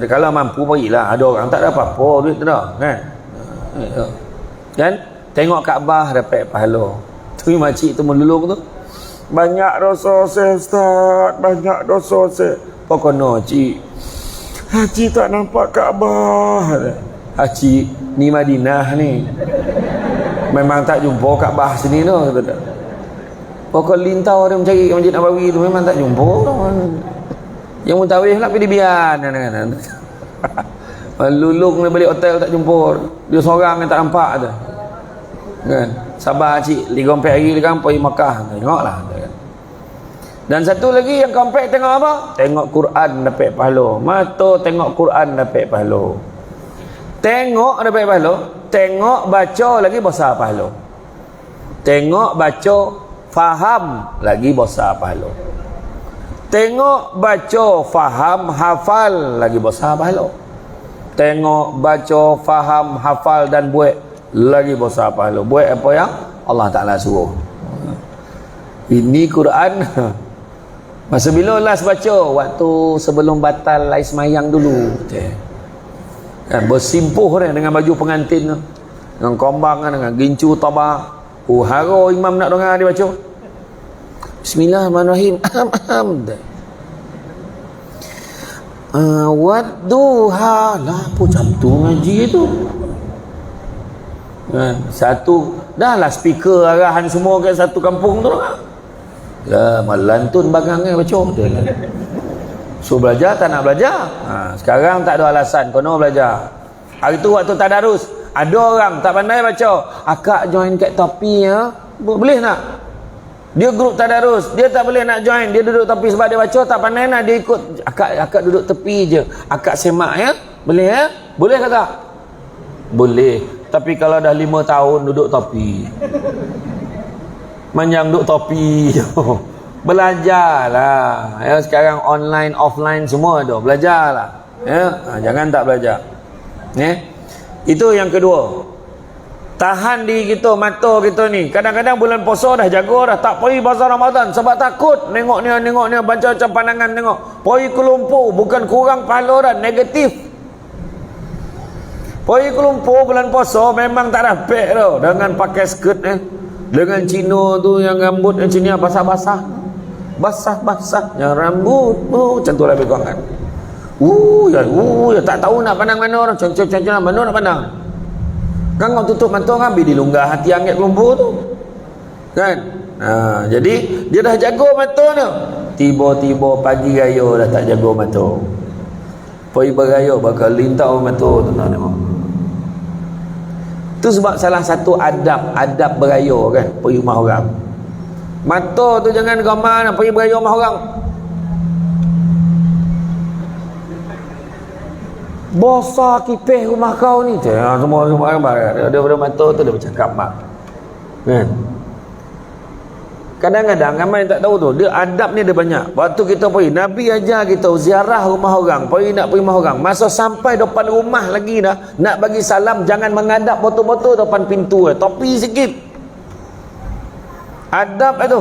Kalau mampu pergilah. Ada orang tak ada apa-apa duit tu dah kan. Kan tengok Kaabah dapat pahala. Tu makcik tu melulung tu, banyak dosa saya ustaz, banyak dosa saya. Pokoknya cik, haji tak nampak Kaabah. Haji ni Madinah ni, memang tak jumpa Kaabah sini tu. Pokok lintau dia mencari Masjid Nabawi tu memang tak jumpa. Yang mutawif lah pergi bian kan. Lulung dia balik hotel tak jumpa. Dia seorang yang tak nampak tu. Kan? Sabar cik, 3-4 hari kan pergi Makkah. Tengoklah. Dan satu lagi yang kompak tengok apa? Tengok Quran dapat pahala. Mata tengok Quran dapat pahala. Tengok dapat pahala. Tengok baca lagi besar pahala. Tengok, baca, faham, lagi besar pahala. Tengok, baca, faham, hafal, lagi besar pahala. Tengok, baca, faham, hafal dan buat, lagi besar pahala. Buat apa yang Allah Ta'ala suruh. Ini Quran. Masa bila last baca? Waktu sebelum batal lai semayang dulu. Kan bersimpuh kan dengan baju pengantin tu, dengan kombang kan, dengan gincu tabah. Haro imam nak dengar dia baca. Bismillahirrahmanirrahim. Wadduha. Lah apa macam tu ngaji tu? Kan satu dah lah speaker arahan semua kat satu kampung tu lah. Lah malantun bagangnya baca. So belajar tak nak belajar. Sekarang tak ada alasan kono belajar. Hari tu waktu tadarus, ada orang tak pandai baca, akak join kat topi ya. Boleh tak? Dia grup tadarus, dia tak boleh nak join, dia duduk tepi sebab dia baca tak pandai nak, dia ikut. Akak duduk tepi je. Akak semak ya. Boleh ya? Boleh ke tak? Boleh. Tapi kalau dah 5 tahun duduk topi. Manjang duduk topi. Belajarlah. Ya, sekarang online, offline semua ada. Belajarlah. Ya, jangan tak belajar. Ya. Itu yang kedua. Tahan diri kita, mata kita ni. Kadang-kadang bulan puasa dah jaga dah, tak pergi bazar Ramadan sebab takut nengok ni macam-macam pandangan tengok. Pergi ke Lumpur bukan kurang pahala dah, negatif. Pergi ke Lumpur bulan puasa memang tak dapat tau, dengan pakai skirt dengan Cina tu yang rambut macam ni basah-basah. Basah-basah yang rambut macam tu lah lebih kurang kan. Ya tak tahu nak pandang mana orang, macam mana nak pandang. Kan kau tutup mata kan ambil dilunggah hati angkat Lumpur tu. Kan? Jadi dia dah jaga mata tu. Tiba-tiba pagi raya dah tak jaga mata. Pergi beraya bakal lintau mata tu nak tengok. Tu sebab salah satu adab beraya kan, pergi rumah orang. Mata tu jangan gambar nak pergi beraya rumah orang. Bosa kipih rumah kau ni. Semua gambar. Daripada mata tu dia bercakap mak. Kan? Kadang-kadang ramai tak tahu tu, dia adab ni dia banyak. Waktu kita pergi, Nabi ajar kita ziarah rumah orang, pergi rumah orang. Masa sampai depan rumah lagi dah, nak bagi salam jangan menghadap betul-betul depan pintu. Topi sikit. Adab itu.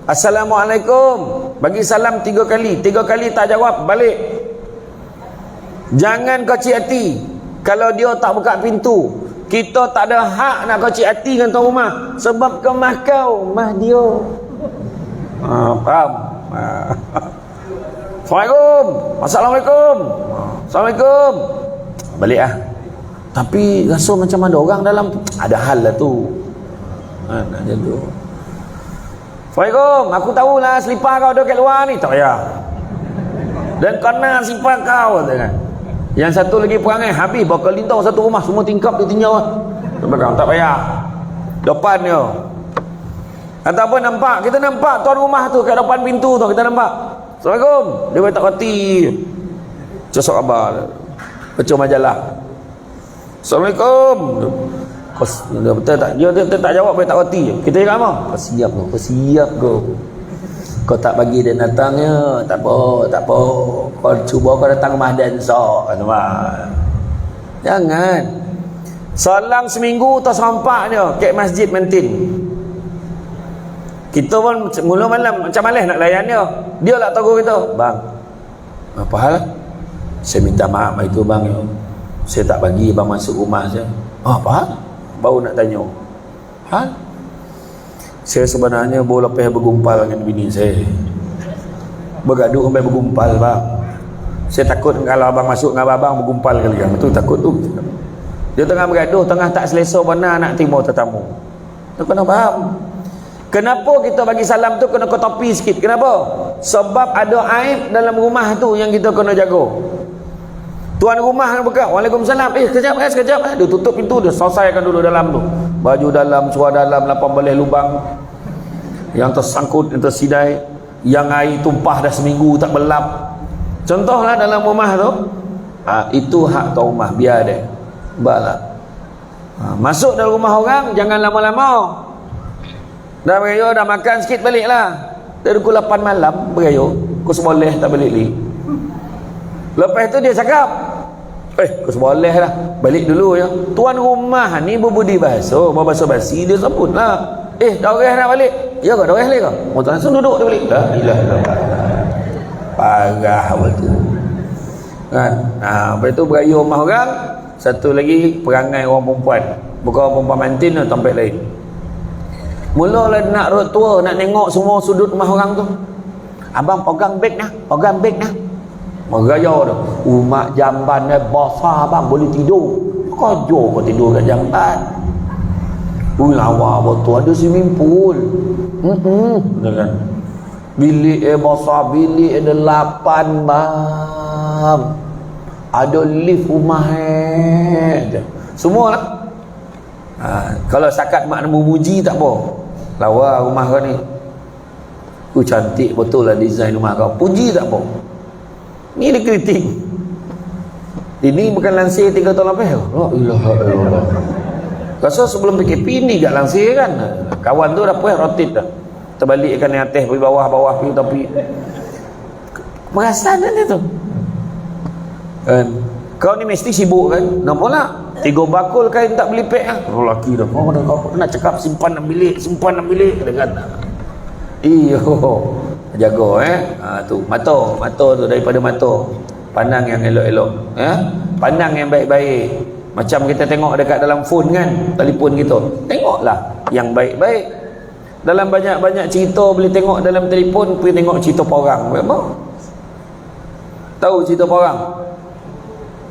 Assalamualaikum. Bagi salam 3 kali. 3 kali tak jawab, balik. Jangan kecil hati kalau dia tak buka pintu. Kita tak ada hak nak kecil hati dengan tuan rumah sebab ke mah kau, mah dia. Faham? Assalamualaikum. Assalamualaikum. Balik ah. Tapi rasa macam ada orang dalam, ada hal lah tu. Nak jaga. Assalamualaikum. Aku tahulah selipar kau ada kat luar ni. Tak payah. Dan kena selipar kau kan. Yang satu lagi perangai habis bakal lintau satu rumah semua tingkap dia tinjau tak payah depan dia. Ataupun nampak, kita nampak tuan rumah tu kat depan pintu tu, kita nampak Assalamualaikum, dia tak reti cesok khabar baca majalah Assalamualaikum, dia betul tak, dia tak jawab, dia tak reti. Kita cakap apa? Kau siap kau tak bagi dia datangnya, tak apa. Kau cuba kau datang rumah dan esok. Jangan. Selang seminggu tak sampak dia kat masjid mentin. Kita pun mula malam macam malas nak layan dia. Dia lah tegur kita, bang, apa hal? Saya minta maaf itu bang. Saya tak bagi bang masuk rumah saya. Apa hal? Baru nak tanya. Hal? Saya sebenarnya baru lepas bergumpal dengan bini saya. Bergaduh sampai bergumpal bang. Saya takut kalau abang masuk dengan abang bergumpal kali kan. Betul takut tu. Dia tengah bergaduh, tengah tak selesa benar nak terima tetamu. Tu kena faham. Kenapa kita bagi salam tu kena ke topi sikit? Kenapa? Sebab ada aib dalam rumah tu yang kita kena jaga. Tuan rumah buka, Waalaikumsalam. Sekejap. Dia tutup pintu, dia selesaikan dulu dalam tu. Baju dalam, suar dalam, 18 lubang yang tersangkut, yang tersidai, yang air tumpah dah seminggu tak belap. Contohlah dalam rumah tu, itu hak tuan rumah, biar dia. Baiklah. Masuk dalam rumah orang jangan lama-lama. Dah berayuk, dah makan sikit balik lah. Dari pukul 8 malam berayuk, pukul 11 tak balik lagi. Lepas tu dia cakap, kau seboleh lah, balik dulu ya. Tuan rumah ni berbudi berbahasa basi, dia sebut lah, dah orang nak balik. Ya kau, dah orang balik kau? Mau langsung duduk dia balik. Dah ilah. Parah betul. Kan? Lepas tu berayuk rumah orang. Satu lagi perangai orang perempuan. Bukan orang perempuan mantin tu, tempat lain. Mula lah nak road tour, nak tengok semua sudut rumah orang tu. Abang pegang beg nah. Meraya tu. Umat jamban ni basah bang, boleh tidur. Kau tidur kat jamban. Lawa betul, ada swimming pool. Kan? Bilik basah, bilik ada 8 bang. Ada lift rumah semua lah. Kalau sakat makna memuji tak apa. Lawa rumah kau ni. Cantik betul lah design rumah kau. Puji tak apa. Ni dia kritik. Ini bukan lansir 3 tahun lepas. La ilaha illallah. Rasa sebelum PKP ni kat lansir kan. Kawan tu dah puas rotate dah. Terbalikkan yang atas pergi bawah pergi tapi perasan dia tu. Kau ni mesti sibuk kan. Nampak tak? 3 bakul kain tak beli pek lah. Lelaki dah. Kau nak cakap simpan nak bilik. Dia kata. Iyo. Jaga tu mata tu, daripada mata pandang yang elok-elok, pandang yang baik-baik. Macam kita tengok dekat dalam phone kan, telefon kita, tengoklah yang baik-baik. Dalam banyak cerita boleh tengok dalam telefon, pergi tengok cerita porang. Apa? Tahu cerita porang?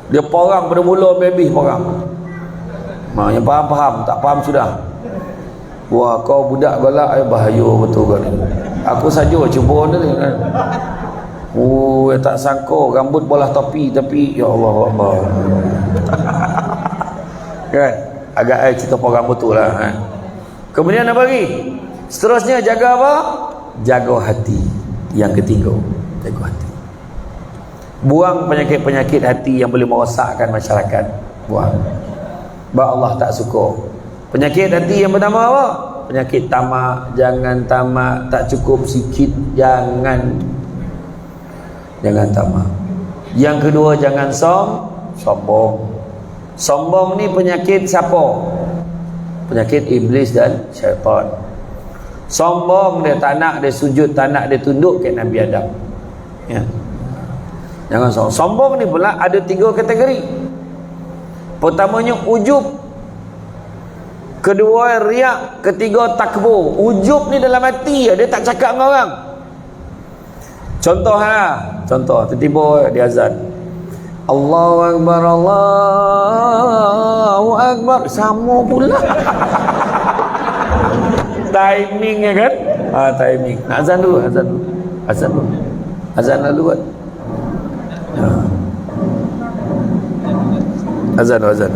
Dia porang pada mula baby porang. Yang faham, tak faham sudah. Wah, kau budak galak, bahaya betul kau ni. Aku saja cuba ni kan. Tak sangka rambut bolah topi tapi ya Allah Allah. Kan? Agak cerita porang betul lah kan. Kemudian apa lagi? Seterusnya jaga apa? Jaga hati. Yang ketiga, jaga hati. Buang penyakit-penyakit hati yang boleh merosakkan masyarakat. Buang. Sebab Allah tak suka. Penyakit hati yang pertama apa? Penyakit tamak. Jangan tamak, tak cukup sikit, jangan tamak. Yang kedua, jangan sombong. Sombong ni penyakit siapa? Penyakit iblis dan syaitan. Sombong dia, tak nak dia sujud, tak nak dia tunduk ke Nabi Adam. Ya. Jangan sombong. Sombong ni pula ada 3 kategori. Pertamanya ujub, kedua riak, ketiga takbur. Ujub ni dalam hati, dia tak cakap dengan orang. Contoh tiba-tiba dia azan, Allahu Akbar, Allahu Akbar, sama pula. Timingnya kan? Timing. Nak azan dulu. Azan lalu buat. Azan.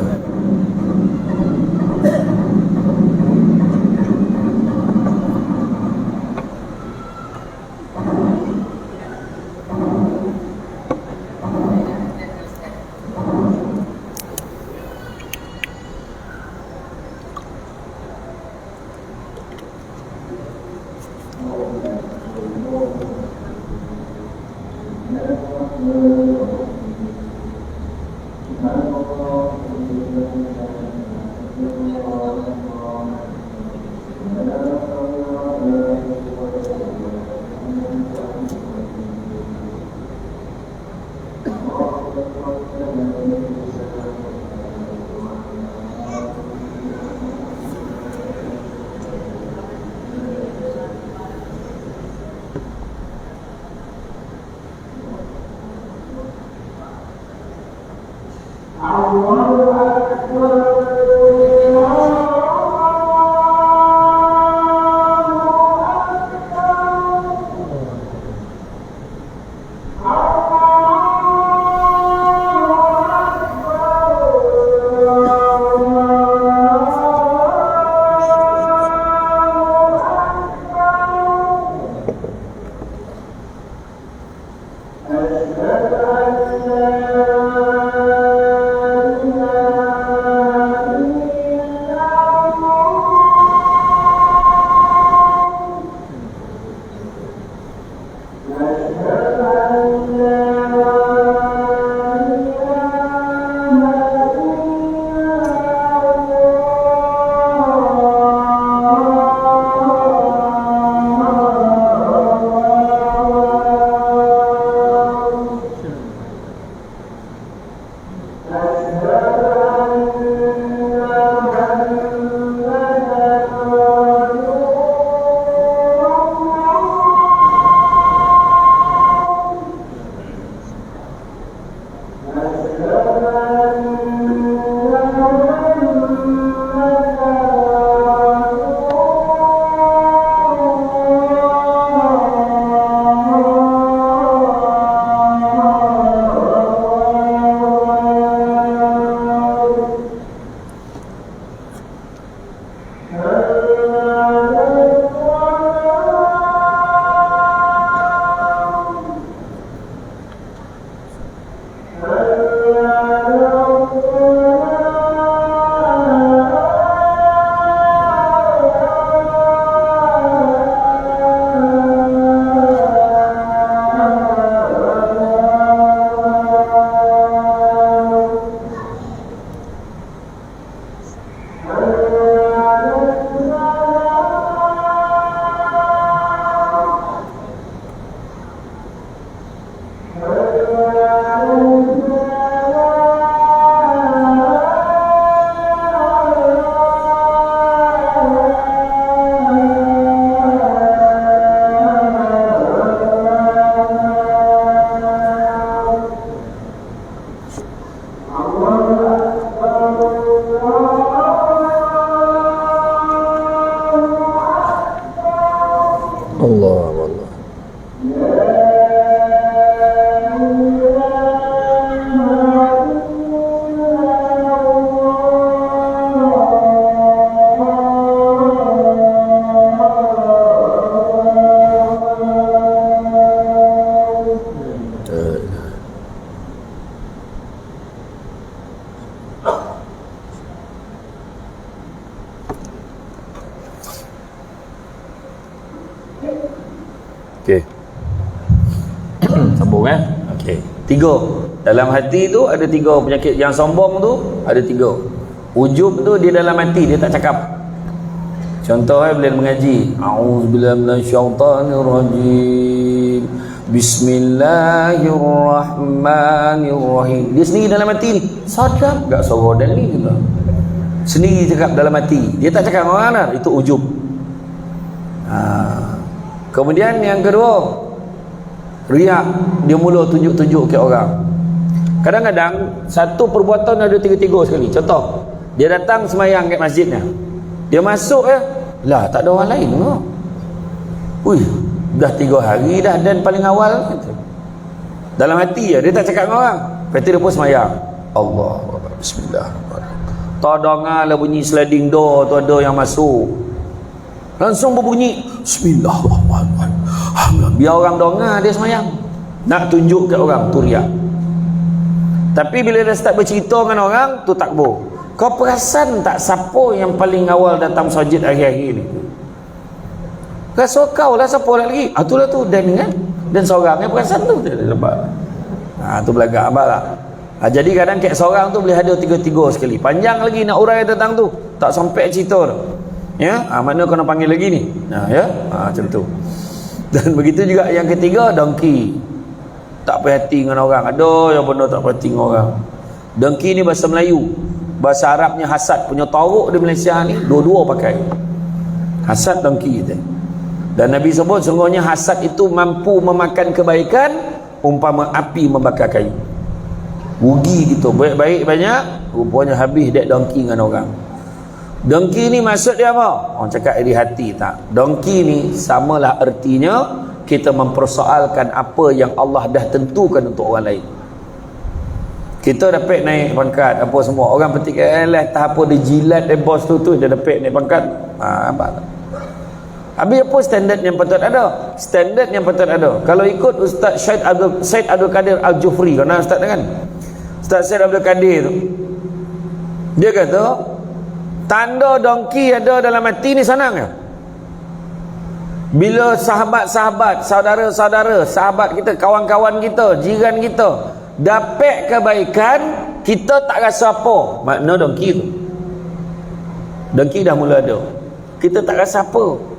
Okey. Sambung okey. 3. Dalam hati tu ada 3 penyakit. Yang sombong tu ada 3. Ujub tu dia dalam hati, dia tak cakap. Contoh bila mengaji, a'udzubillahi minasyaitanirrajim, bismillahirrahmanirrahim. Dia sendiri dalam hati ni, sadap tak suara dan ni juga. Sendiri cakap dalam hati. Dia tak cakap orang lain, itu ujub. Kemudian yang kedua, riak. Dia mula tunjuk-tunjuk ke orang. Kadang-kadang satu perbuatan ada 3 sekali. Contoh, dia datang semayang kat masjidnya, dia masuk lah tak ada orang lain ke? Ui, dah 3 hari dah dan paling awal gitu. Dalam hati dia tak cakap dengan orang. Lepas tu dia pun semayang, Allah bismillahirrahmanirrahim. Tak dengar lah bunyi sliding door tu ada yang masuk, langsung berbunyi bismillahirrahmanirrahim. Biar orang dengar dia semayang, nak tunjuk kat orang tu riak. Tapi bila dia start bercerita dengan orang tu takbur. Kau perasan tak siapa yang paling awal datang masjid akhir-akhir ni? Rasa kau lah, siapa lagi? Itulah tu Dan kan? Dan seorang yang perasan tu. Tu belagak abang lah. Jadi kadang kat seorang tu boleh ada 3 sekali. Panjang lagi nak urai tentang tu, tak sampai cerita tu. Ya, mana kau nak panggil lagi ni? Macam tu. Dan begitu juga yang ketiga, dengki. Tak perhati dengan orang. Ada yang benar tak perhati dengan orang. Dengki ni bahasa Melayu. Bahasa Arabnya hasad. Punya tauruk di Malaysia ni dua-dua pakai. Hasad, dengki kita. Dan Nabi sebut sungguhnya hasad itu mampu memakan kebaikan umpama api membakar kayu. Rugi gitu, baik-baik banyak, rupanya habis dek dengki dengan orang. Dengki ni maksud dia apa? Orang cakap di hati tak. Dengki ni samalah artinya kita mempersoalkan apa yang Allah dah tentukan untuk orang lain. Kita dapat naik pangkat apa semua, orang petik tak apa dia jilat dia bos tu dia dapat naik pangkat. Apa? Habis apa standard yang patut ada? Standard yang patut ada. Kalau ikut Ustaz Syed Abdul Kadir Al-Jufri, kena Ustaz kan? Ustaz Syed Abdul Kadir tu, dia kata tanda dongki ada dalam hati ni senang ya. Bila sahabat-sahabat, saudara-saudara, sahabat kita, kawan-kawan kita, jiran kita dapat kebaikan, kita tak rasa apa. Makna dongki tu, dongki dah mula ada, kita tak rasa apa.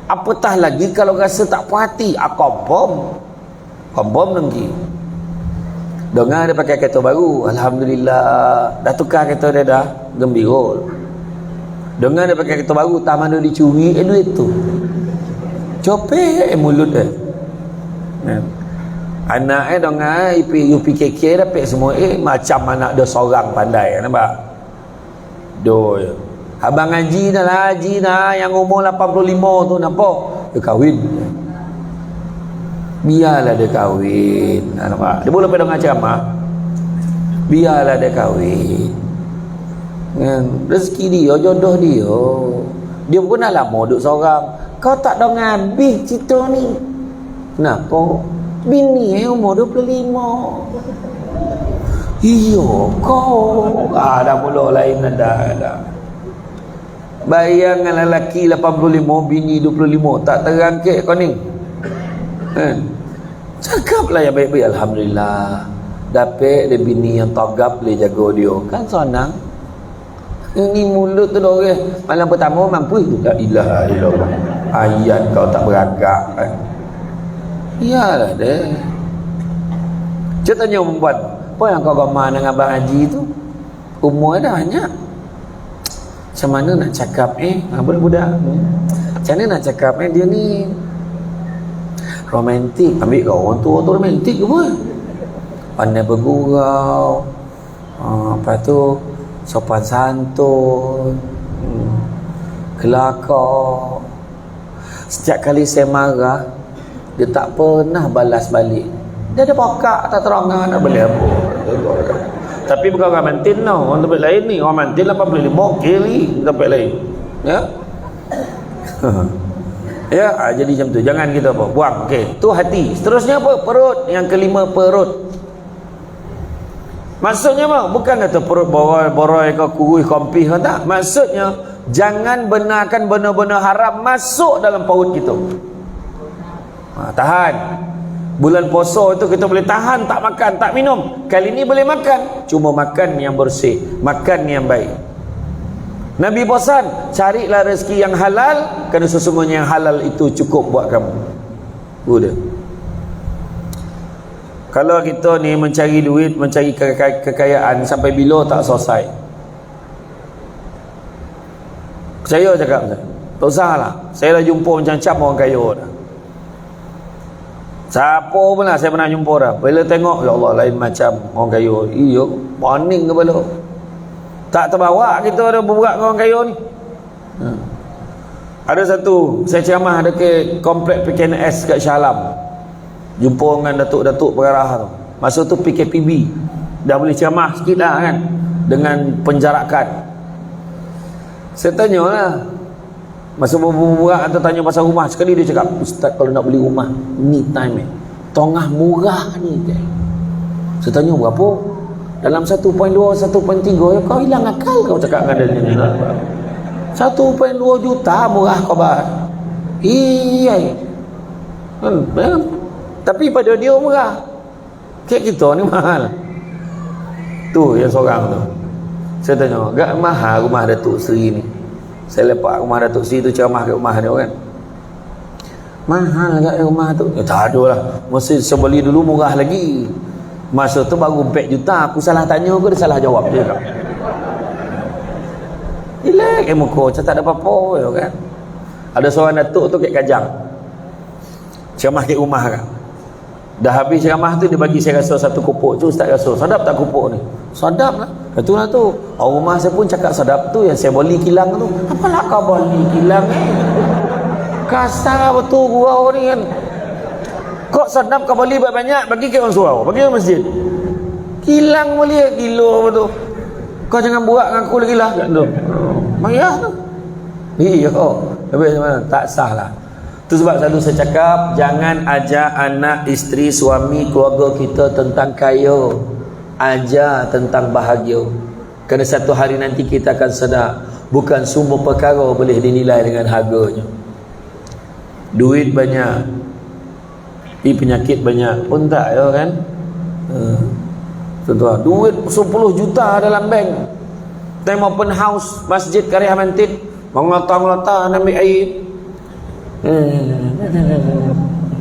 Apatah lagi kalau rasa tak puas hati, confirm dongki. Dengar dia pakai kereta baru, alhamdulillah, dah tukar kereta dia dah, gembira. Dengar dia pakai kereta baru, tak mana dicuri duit tu, copek mulut dia. Anak dengar UPKK dapat semua, macam anak dia seorang pandai, nampak? Doi. Abang Haji dah yang umur 85 tu, nampak? Dia kahwin. Biarlah dia kahwin, nampak? Dia boleh pergi dengar ceramah, biarlah dia kahwin. Rezeki dia, jodoh dia. Dia pun dah lama duduk seorang. Kau tak dengar habis cerita ni. Kenapa? Bini umur 25. Iyo kau dah mula lain dah. Bayangkan lelaki 85, bini 25, tak terangkit kau ni. Cakaplah yang baik-baik, alhamdulillah dapat dia bini yang tagap boleh jaga dia, kan senang. Ini mulut tu orang malam pertama mampu itu, la ilaha illallah, ayat kau tak beragak kan. Iyalah deh. Saya tanya perempuan, apa yang kau gamar dengan Abang Haji tu? Umur dah banyak. Macam mana nak cakap budak-budak macam mana nak cakap dia ni romantik. Ambil kau orang tua tu romantik ke apa? Pandai bergurau, lepas tu sopan santun, kelakar. Setiap kali saya marah, dia tak pernah balas balik. Dia ada pakak tak terangan nak boleh apa. Tapi bukan orang mantin tau, orang tempat lain ni. Orang mantin 85 kiri tempat lain, ya. Ya, jadi macam tu. Jangan kita apa, buang. Okey, tu hati. Seterusnya apa? Perut. Yang kelima, perut. Maksudnya apa? Bukan kata perut boroi ke kurus kompis ke, tak. Maksudnya jangan benarkan benda-benda haram masuk dalam perut kita. Tahan. Bulan puasa tu kita boleh tahan, tak makan, tak minum. Kali ni boleh makan, cuma makan yang bersih, makan yang baik. Nabi pesan, carilah rezeki yang halal, kerana sesungguhnya yang halal itu cukup buat kamu. Udah. Kalau kita ni mencari duit, mencari kekayaan, sampai bila tak selesai? Saya cakap, tak usahlah. Saya dah jumpa macam-macam orang kaya dah. Siapa pun lah saya pernah jumpa dah. Bila tengok, ya Allah, lain macam orang kaya. Iya, paning kepala. Tak terbawa kita ada berbuat dengan orang kaya ni. Ada satu, saya ceramah dekat komplek PKNS kat Shah Alam. Jumpa dengan datuk-datuk pengarah tu. Masa tu PKPB. Dah boleh ceramah sikit lah kan, dengan penjarakan. Saya tanya lah, masa berbual atau tanya pasal rumah, sekali dia cakap, Ustaz kalau nak beli rumah ni time tengah murah ni. Saya tanya berapa? Dalam 1.2, 1.3 ya, kau hilang akal kau cakap dengan dia ni. 1.2 juta murah kau bah. Iya. Tapi pada dia murah. Kayak kita ni mahal. Tu yang seorang tu. Saya tanya, agak mahal rumah Datuk Seri ni. Saya lepak rumah Datuk Seri tu, ceramah kat rumah dia kan. Mahal kat rumah tu. Ya, tak ada lah. Masa saya beli dulu murah lagi. Masa tu baru 4 juta. Aku salah tanya ke dia salah jawab dia kan. Relax muka, macam tak ada apa-apa ya, kan. Ada seorang datuk tu kat Kajang. Ceramah kat rumah kan. Dah habis ceramah tu dia bagi saya rasa satu kupuk tu. Ustaz rasa sadap tak kupuk ni? Sadap lah. Itulah tu. Orang rumah saya pun cakap sadap tu. Yang saya beli kilang tu, apalah kau beli kilang ni? Kasar betul gurau ni kan. Kok sadap kau beli banyak, bagi ke orang surau, bagi ke masjid. Kilang beli kilo betul. Kau jangan buat dengan aku lagi lah. Mayah tu. Iya. Tapi mana? Tak sah lah. Itu sebab selalu saya cakap, jangan ajak anak, isteri, suami, keluarga kita tentang kaya. Ajar tentang bahagia. Kerana satu hari nanti kita akan sedar, bukan semua perkara boleh dinilai dengan harganya. Duit banyak, penyakit banyak pun tak ya kan. Contoh, duit 10 juta dalam bank, tema open house Masjid Karya Mantid, mengelata-ngelata nak ambil air.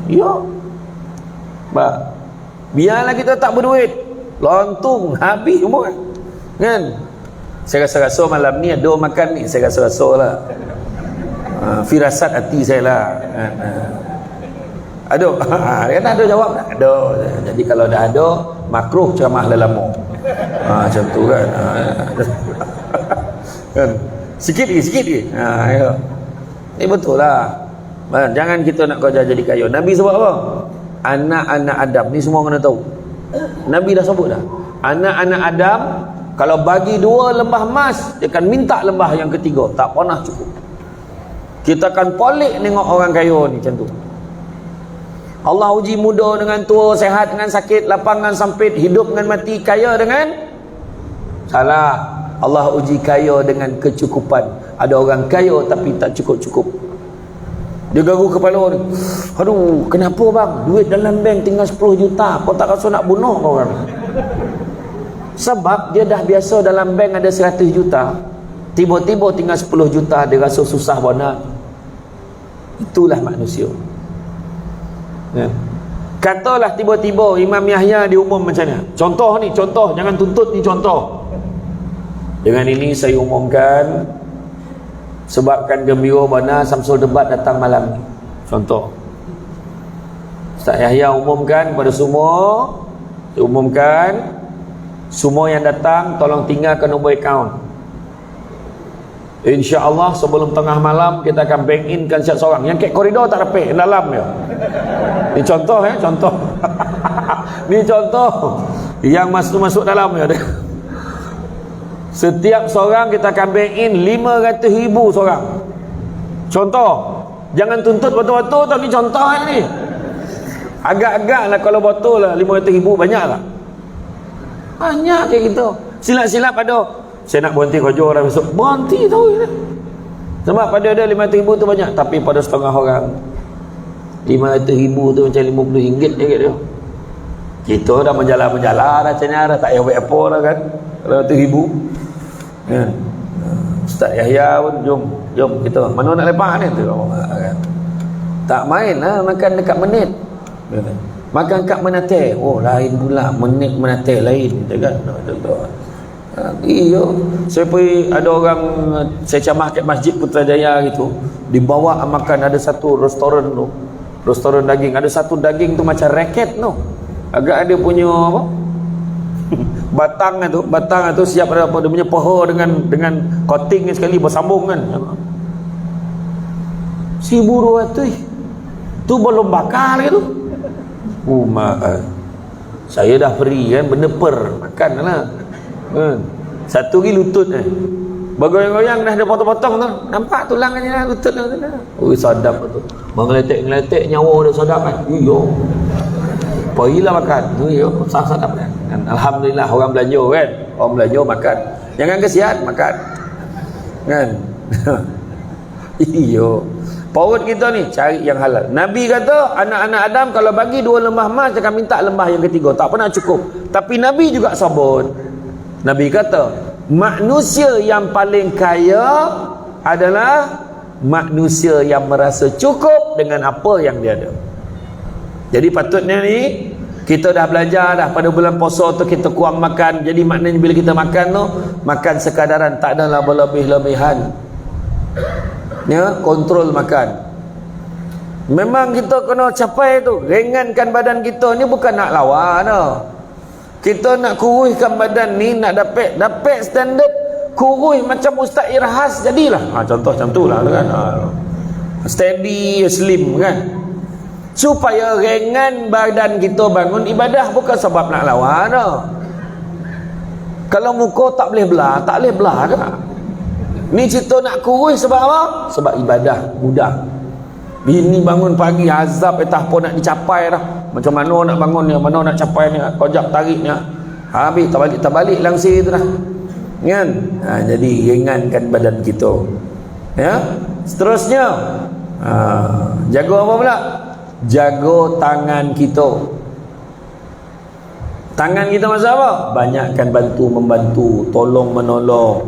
Ya, biarlah kita tak berduit, lontung habis umur kan. Saya rasa-rasa malam ni ada makan ni, saya rasa-rasa lah, firasat hati saya lah kan. Ada dia kata ada jawab tak? Ada. Jadi kalau dah ada, makruh ceramah lelama. Macam tu kan. Kan sikit lagi ya. Ini betul lah. Jangan kita nak kau jadi kaya. Nabi sebut apa? Anak-anak Adam ni semua kena tahu. Nabi dah sebut dah. Anak-anak Adam kalau bagi 2 lembah emas, dia akan minta lembah yang ketiga, tak pernah cukup. Kita akan polik tengok orang kaya ni macam tu. Allah uji muda dengan tua, sehat dengan sakit, lapang dengan sempit, hidup dengan mati, kaya dengan salah. Allah uji kaya dengan kecukupan. Ada orang kaya tapi tak cukup-cukup. Dia garu kepala ni. Aduh, kenapa bang? Duit dalam bank tinggal 10 juta. Kau tak rasa nak bunuh kau orang? Sebab dia dah biasa dalam bank ada 100 juta. Tiba-tiba tinggal 10 juta, dia rasa susah benar. Itulah manusia. Ya. Katalah tiba-tiba Imam Yahya diumum macam ni. Contoh ni, contoh. Jangan tuntut ni contoh. Dengan ini saya umumkan, sebabkan gembira benar Samsul Debat datang malam ni. Contoh. Ustaz Yahya umumkan kepada semua, dia umumkan semua yang datang tolong tinggalkan nombor akaun. InsyaAllah sebelum tengah malam kita akan bank in kan siap seorang. Yang kat koridor tak rapih, dalam ya. Ni contoh ya, contoh. Ni contoh. Yang masuk dalam ya. Setiap seorang kita akan bank in 500,000 seorang. Contoh. Jangan tuntut betul-betul tau, ni contoh ni. Agak-agak lah kalau betul lah 500,000 banyak lah. Banyak kayak gitu. Silap-silap ada. Saya nak berhenti kerja dah besok. Berhenti tau. Sebab pada dia 500,000 tu banyak. Tapi pada setengah orang 500,000 tu macam RM50 je kat dia. Kita dah menjala-menjala dah macam ni dah, tak payah buat apa dah kan. Kalau 100,000 kan. Ustaz Yahya pun jom kita mana nak lepas ni tu kan. Tak main lah makan dekat menit. Makan kat menatai. Oh lain pula, menit menatai lain kan. Iya. Saya pergi ada orang, saya camah kat Masjid Putrajaya gitu, dibawa makan, ada satu restoran tu, restoran daging, ada satu daging tu macam raket tu, agak ada punya apa batang tu siap ada apa, dia punya paha dengan coating sekali bersambung kan. 1,200 tu belum bakar ke tu. Saya dah free kan, benda per makan lah. Satu lagi lutut bergoyang-goyang dah ada potong-potong tu, nampak tulang ni lah, lutut tu. Sedap tu, mengeletek-ngeletek nyawa dia sedap kan. Iyo pergilah makan. Iyo sedap kan. Alhamdulillah orang belanja kan, orang belanja makan, jangan kesian makan kan. Iyo paut kita ni cari yang halal. Nabi kata anak-anak Adam kalau bagi 2 lembah emas akan minta lembah yang ketiga, tak pernah cukup. Tapi Nabi juga sabut. Nabi kata manusia yang paling kaya adalah manusia yang merasa cukup dengan apa yang dia ada. Jadi patutnya ni kita dah belajar dah pada bulan puasa tu kita kurang makan. Jadi maknanya bila kita makan tu, makan sekadaran, tak adalah berlebih-lebihan. Ya, kontrol makan. Memang kita kena capai tu, ringankan badan kita ni, bukan nak lawan dah. Kita nak kuruskan badan ni, nak dapat standard kurus macam Ustaz Irhas jadilah. Contoh macam tu lah kan. Steady slim kan, supaya ringan badan kita bangun ibadah, bukan sebab nak lawan dah. Kalau muka tak boleh belah, tak boleh belah dah. Ni cerita nak kurus sebab apa? Sebab ibadah mudah. Bini bangun pagi azab etah pun nak dicapai dah. Macam mana nak bangun ni, mana nak capai ni, kojak tarik ni. Habis tak balik langsir tu dah. Kan? Jadi ringankan badan kita. Ya. Seterusnya jaga apa pula? Jaga tangan kita. Tangan kita masa apa? Banyakkan bantu-membantu, tolong menolong.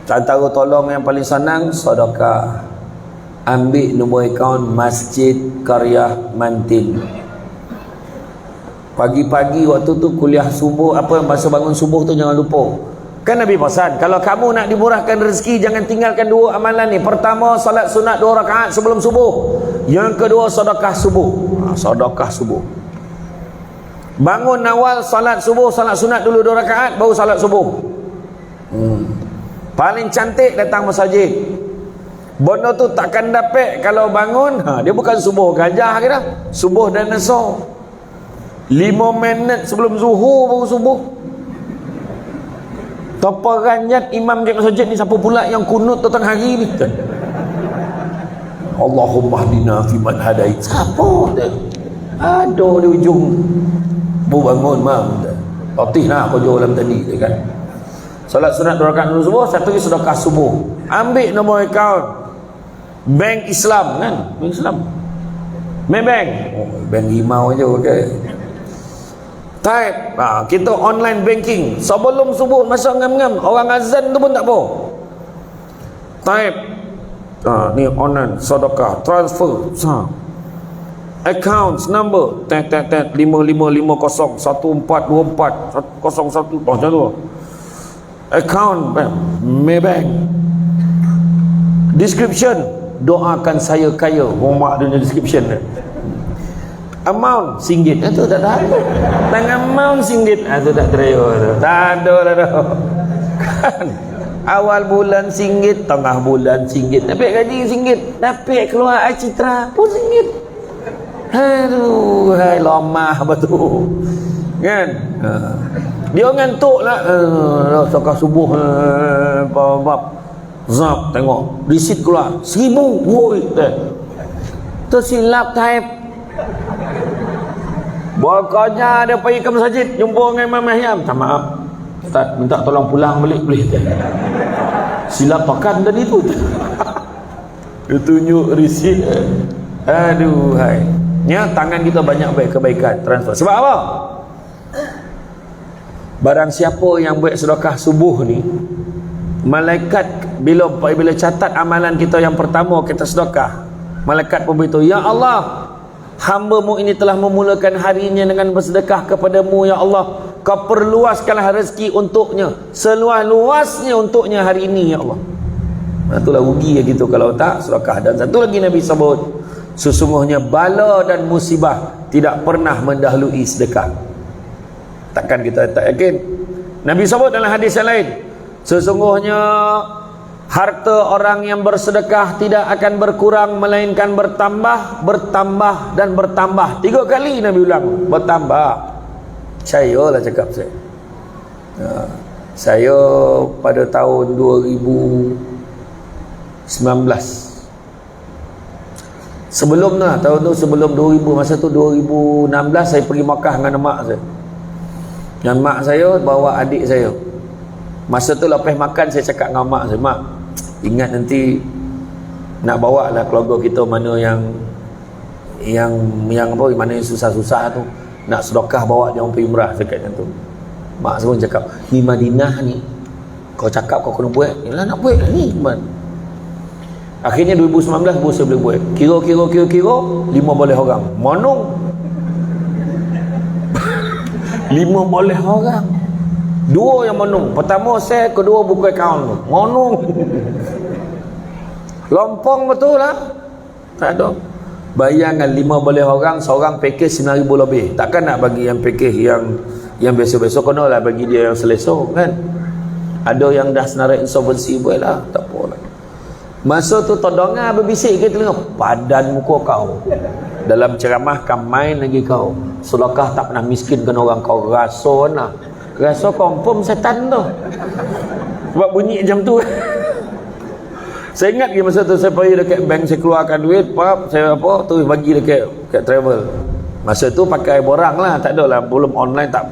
Antara tolong yang paling senang sedekah. Ambil nombor akaun Masjid Karya Mantin. Pagi-pagi waktu tu kuliah subuh, apa masa bangun subuh tu jangan lupa. Kan Nabi pesan, kalau kamu nak dimurahkan rezeki, jangan tinggalkan 2 amalan ni. Pertama, solat sunat 2 rakaat sebelum subuh. Yang kedua, sedekah subuh. Sedekah subuh. Bangun awal solat subuh, solat sunat dulu 2 rakaat, baru solat subuh. Paling cantik datang masjid. Benda tu takkan dapat kalau bangun dia bukan subuh gajah ke dah, subuh dinosaur. 5 minit sebelum zuhur baru subuh. Terperanyat imam di masjid ni, siapa pula yang kunut tengah hari ni? Allahumma hdina fi man hadait. Siapa dia? Aduh di ujung. Bu bangun mam. Latih nak kau jual dalam tadi kan. Solat sunat 2 rakaat dulu subuh, satu lagi sedekah subuh. Ambil nombor akaun Bank Islam kan, Bank Islam, Maybank, Bank Rimau je okay. Type, kita online banking sebelum subuh, masa ngam-ngam orang azan tu pun tak apa. Type, ni online sedekah, transfer, accounts number, 5550142401, macam tu. Account Maybank. Description, doakan saya kaya. Mak dia description dia. Amount RM1 itu tak ada. Tangan amount RM1 itu tak teraya tu. Tak ada dah. Kan awal bulan RM1, tengah bulan RM1, dapat gaji RM1, dapat keluar Citra pun RM1. Aduh, hai lemah betul. Kan? Dia ngantuk lah. Sedekah subuh zap, tengok resit keluar 1,000. Woi, tersilap type. Pokoknya dia pergi ke masjid, jumpa dengan Imam Mahyam. Tak, maaf Ustaz, minta tolong pulang balik boleh tak? Silap tekan tadi tu. Dia tunjuk resit Aduhai. Ya, tangan kita banyak baik kebaikan transfer. Sebab apa? Barang siapa yang buat sedekah subuh ni, malaikat bila catat amalan kita yang pertama kita sedekah, malaikat pun beritahu, ya Allah, hamba-Mu ini telah memulakan harinya dengan bersedekah kepadamu, ya Allah, kau perluaskanlah rezeki untuknya seluas-luasnya untuknya hari ini, ya Allah. Itulah rugi gitu kalau tak sedekah. Dan satu lagi Nabi sebut, sesungguhnya bala dan musibah tidak pernah mendahului sedekah. Takkan kita tak yakin? Nabi sebut dalam hadis yang lain, sesungguhnya harta orang yang bersedekah tidak akan berkurang melainkan bertambah, bertambah dan bertambah. 3 kali Nabi ulang, bertambah. Percayalah cakap saya. Saya pada tahun 2019, sebelum tahun tu, sebelum 2000, masa tu 2016 saya pergi Makkah dengan mak saya. Dan mak saya bawa adik saya. Masa tu lepas makan saya cakap dengan mak saya, mak, ingat nanti nak bawa lah keluarga kita mana yang apa, mana yang susah-susah tu, nak sedekah bawa dia orang pergi umrah, cakap macam tu. Mak saya pun cakap, ni Madinah ni, kau cakap kau kena buat, yalah nak buat lah ni. Akhirnya 2019 baru saya boleh buat. Kira 5 boleh orang. Monong 5 boleh orang. 2 yang monong. Pertama saya, kedua buku akaun tu. Monong. Lompong betul lah. Tak ada. Bayangkan 5 boleh orang, seorang package 9,000 lebih. Takkan nak bagi yang package yang biasa-biasa, kena lah bagi dia yang selesa kan. Ada yang dah senarai insolvency buat lah, tak apa lah. Masa tu todongan berbisik ke telinga, padan muka kau. Dalam ceramah kan main lagi kau. Sedekah tak pernah miskin kena orang, kau rasa nak. Rasa confirm setan tu. Sebab bunyi macam tu. Saya ingat lagi masa tu saya pergi dekat bank, saya keluarkan duit, saya tu bagi dekat travel. Masa tu pakai borang lah, tak ada lah, belum online, tak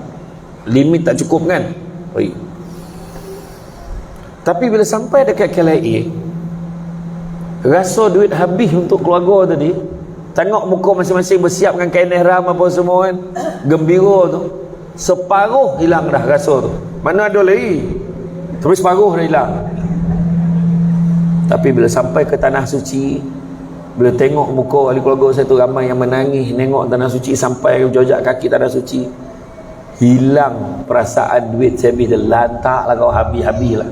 limit tak cukup kan. Tapi bila sampai dekat KLIA, rasa duit habis untuk keluarga tadi, tengok muka masing-masing bersiap dengan kain ihram apa semua kan, gembira tu, separuh hilang dah rasa tu. Mana ada lagi, terus separuh dah hilang. Tapi bila sampai ke tanah suci, bila tengok muka ahli keluarga saya tu ramai yang menangis, tengok tanah suci sampai jojak kaki tanah suci, hilang perasaan duit saya habis, lantak lah kau, habis-habis lah.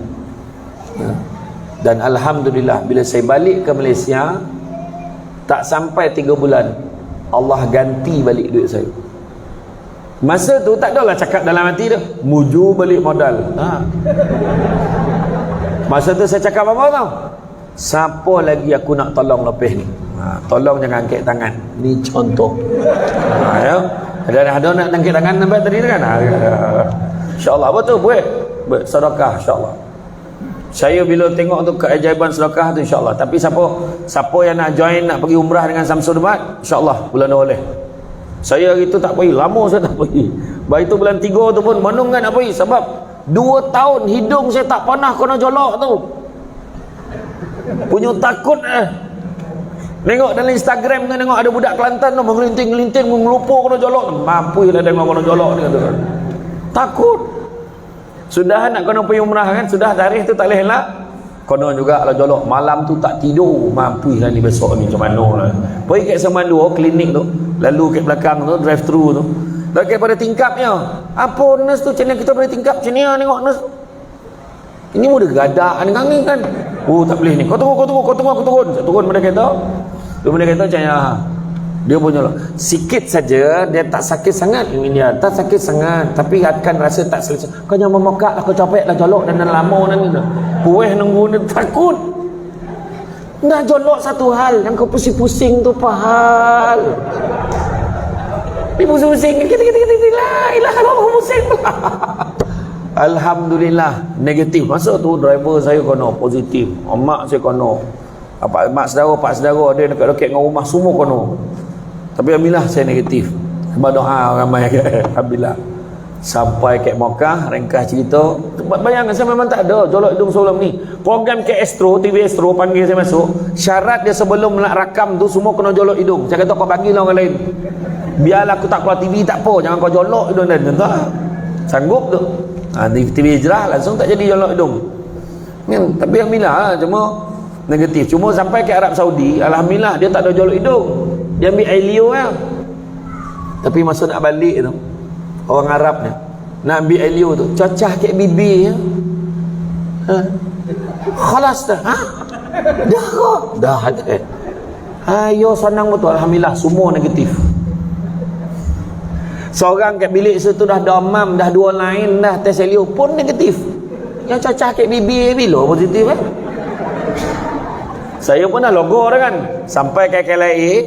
Dan alhamdulillah bila saya balik ke Malaysia, tak sampai 3 bulan Allah ganti balik duit saya. Masa tu tak adalah cakap dalam hati tu, muju balik modal. Masa tu saya cakap apa tau? Siapa lagi aku nak tolong lepas ni? Tolong jangan angkat tangan. Ni contoh. Ya. Ada nak angkat tangan sampai tadi kan? InsyaAllah betul buat sedekah insyaAllah. Saya bila tengok tu keajaiban sedekah tu insyaAllah. Tapi siapa yang nak join, nak pergi umrah dengan Samsul Debat, insyaAllah bulan dah boleh. Saya hari tu tak pergi, lama saya tak pergi. Baik tu bulan 3 tu pun menung kan nak pergi. Sebab 2 tahun hidung saya tak pernah kena jolok tu. Punya takut Tengok dalam Instagram tu, tengok ada budak Kelantan tu mengelinting-gelinting, mengelupur kena jolok. Mampu lah tengok kena jolok ni kata. Takut. Sudah nak kena pergi umrah kan, sudah tarikh tu tak boleh elak, kena juga lah jolok. Malam tu tak tidur, mampu lah ni besok ni macam mana lah. Pergi kat Semandua klinik tu, lalu kat belakang tu drive thru tu, dekat pada tingkapnya, apa nurse tu, macam mana kita pada tingkap macam ni tengok nurse ini muda gadak ni kan. Oh tak boleh ni, kau turun. Saya turun pada kereta. Pada kereta macam dia punya lah. Sikit saja dia tak sakit sangat. Ini dia tak sakit sangat, tapi akan rasa tak selesa. Kau jangan memokak lah, kau capek lah jolok dan lama nanti dah. Pueh nunggu ni takut. Nak jolok satu hal, yang kau pusing-pusing tu apa hal? Dia pusing-pusing kita lah, kau pusing lah. Alhamdulillah negatif. Masa tu driver saya kono positif, mak saya kono, mak saudara, pak saudara ada dekat-dekat dengan rumah semua kono. Tapi alhamdulillah saya negatif. Sebab doa ramai. Alhamdulillah. Sampai ke Mekah, ringkas cerita. Bayangkan saya memang tak ada jolok hidung sebelum ni. Program ke Astro, TV Astro panggil saya masuk. Syarat dia sebelum nak rakam tu semua kena jolok hidung. Saya kata kau bagilah orang lain. Biarlah aku tak keluar TV tak apa, jangan kau jolok hidung dan tak. Sanggup tu. TV Hijrah langsung tak jadi jolok hidung. Kan? Tapi alhamdulillah cuma negatif. Cuma sampai ke Arab Saudi, alhamdulillah dia tak ada jolok hidung. Dia ambil Ailio lah. Tapi masa nak balik tu, orang Arab ni nak ambil Ailio tu, cacah ke bibir ya. Khalas dah. Dah kok. Dah ada. Ayo senang betul, alhamdulillah semua negatif. Seorang kat bilik situ dah demam, dah 2 lain dah tes Ailio pun negatif. Yang cacah kat bibir bila positif Saya pun dah logo dah kan. Sampai ke KLIA,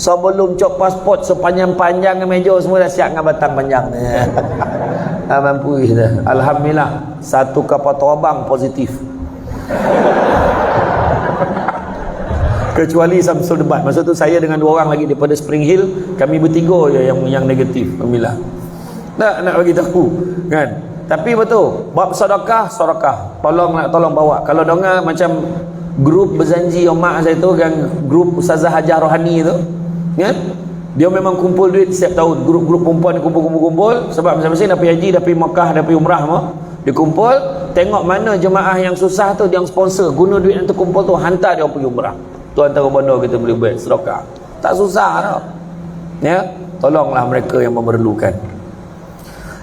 sebelum cop pasport sepanjang-panjang meja semua dah siap dengan batang panjang. Mampu dah. Alhamdulillah, 1 kapal terbang positif. Kecuali Samsul Debat. Masa tu saya dengan 2 orang lagi daripada Spring Hill, kami bertiga je yang negatif. Alhamdulillah. Nak bagi tahu kan. Tapi betul, bab sedekah, tolong bawa. Kalau dengar macam grup berjanji mak saya tu kan, grup Ustazah Hajah Rohani tu kan, dia memang kumpul duit setiap tahun. Grup-grup perempuan kumpul sebab masing-masing dah pergi haji, dah pergi Makkah, dah pergi umrah mah. Dia kumpul, tengok mana jemaah yang susah tu dia sponsor, guna duit yang terkumpul tu hantar dia pergi umrah. Tu antara benda kita boleh buat sedekah. Tak susah tau. Ya, tolonglah mereka yang memerlukan.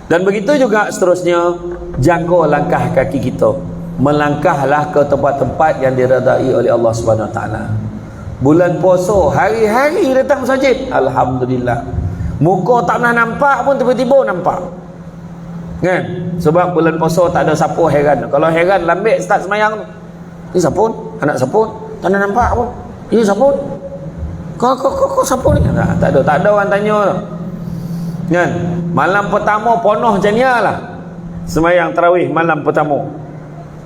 Dan begitu juga seterusnya, jangka langkah kaki kita. Melangkahlah ke tempat-tempat yang diredai oleh Allah Subhanahu Wa Taala. Bulan puasa, hari-hari datang masjid. Alhamdulillah. Muka tak pernah nampak pun tiba-tiba nampak. Kan? Sebab bulan puasa tak ada siapa heran. Kalau heran lambik start semayang. Ni siapa? Anak siapa? Tak nak nampak pun. Ini siapa? Kau siapa ni? Tak ada orang tanya. Kan? Malam pertama penuh macam ni lah. Semayang tarawih malam pertama.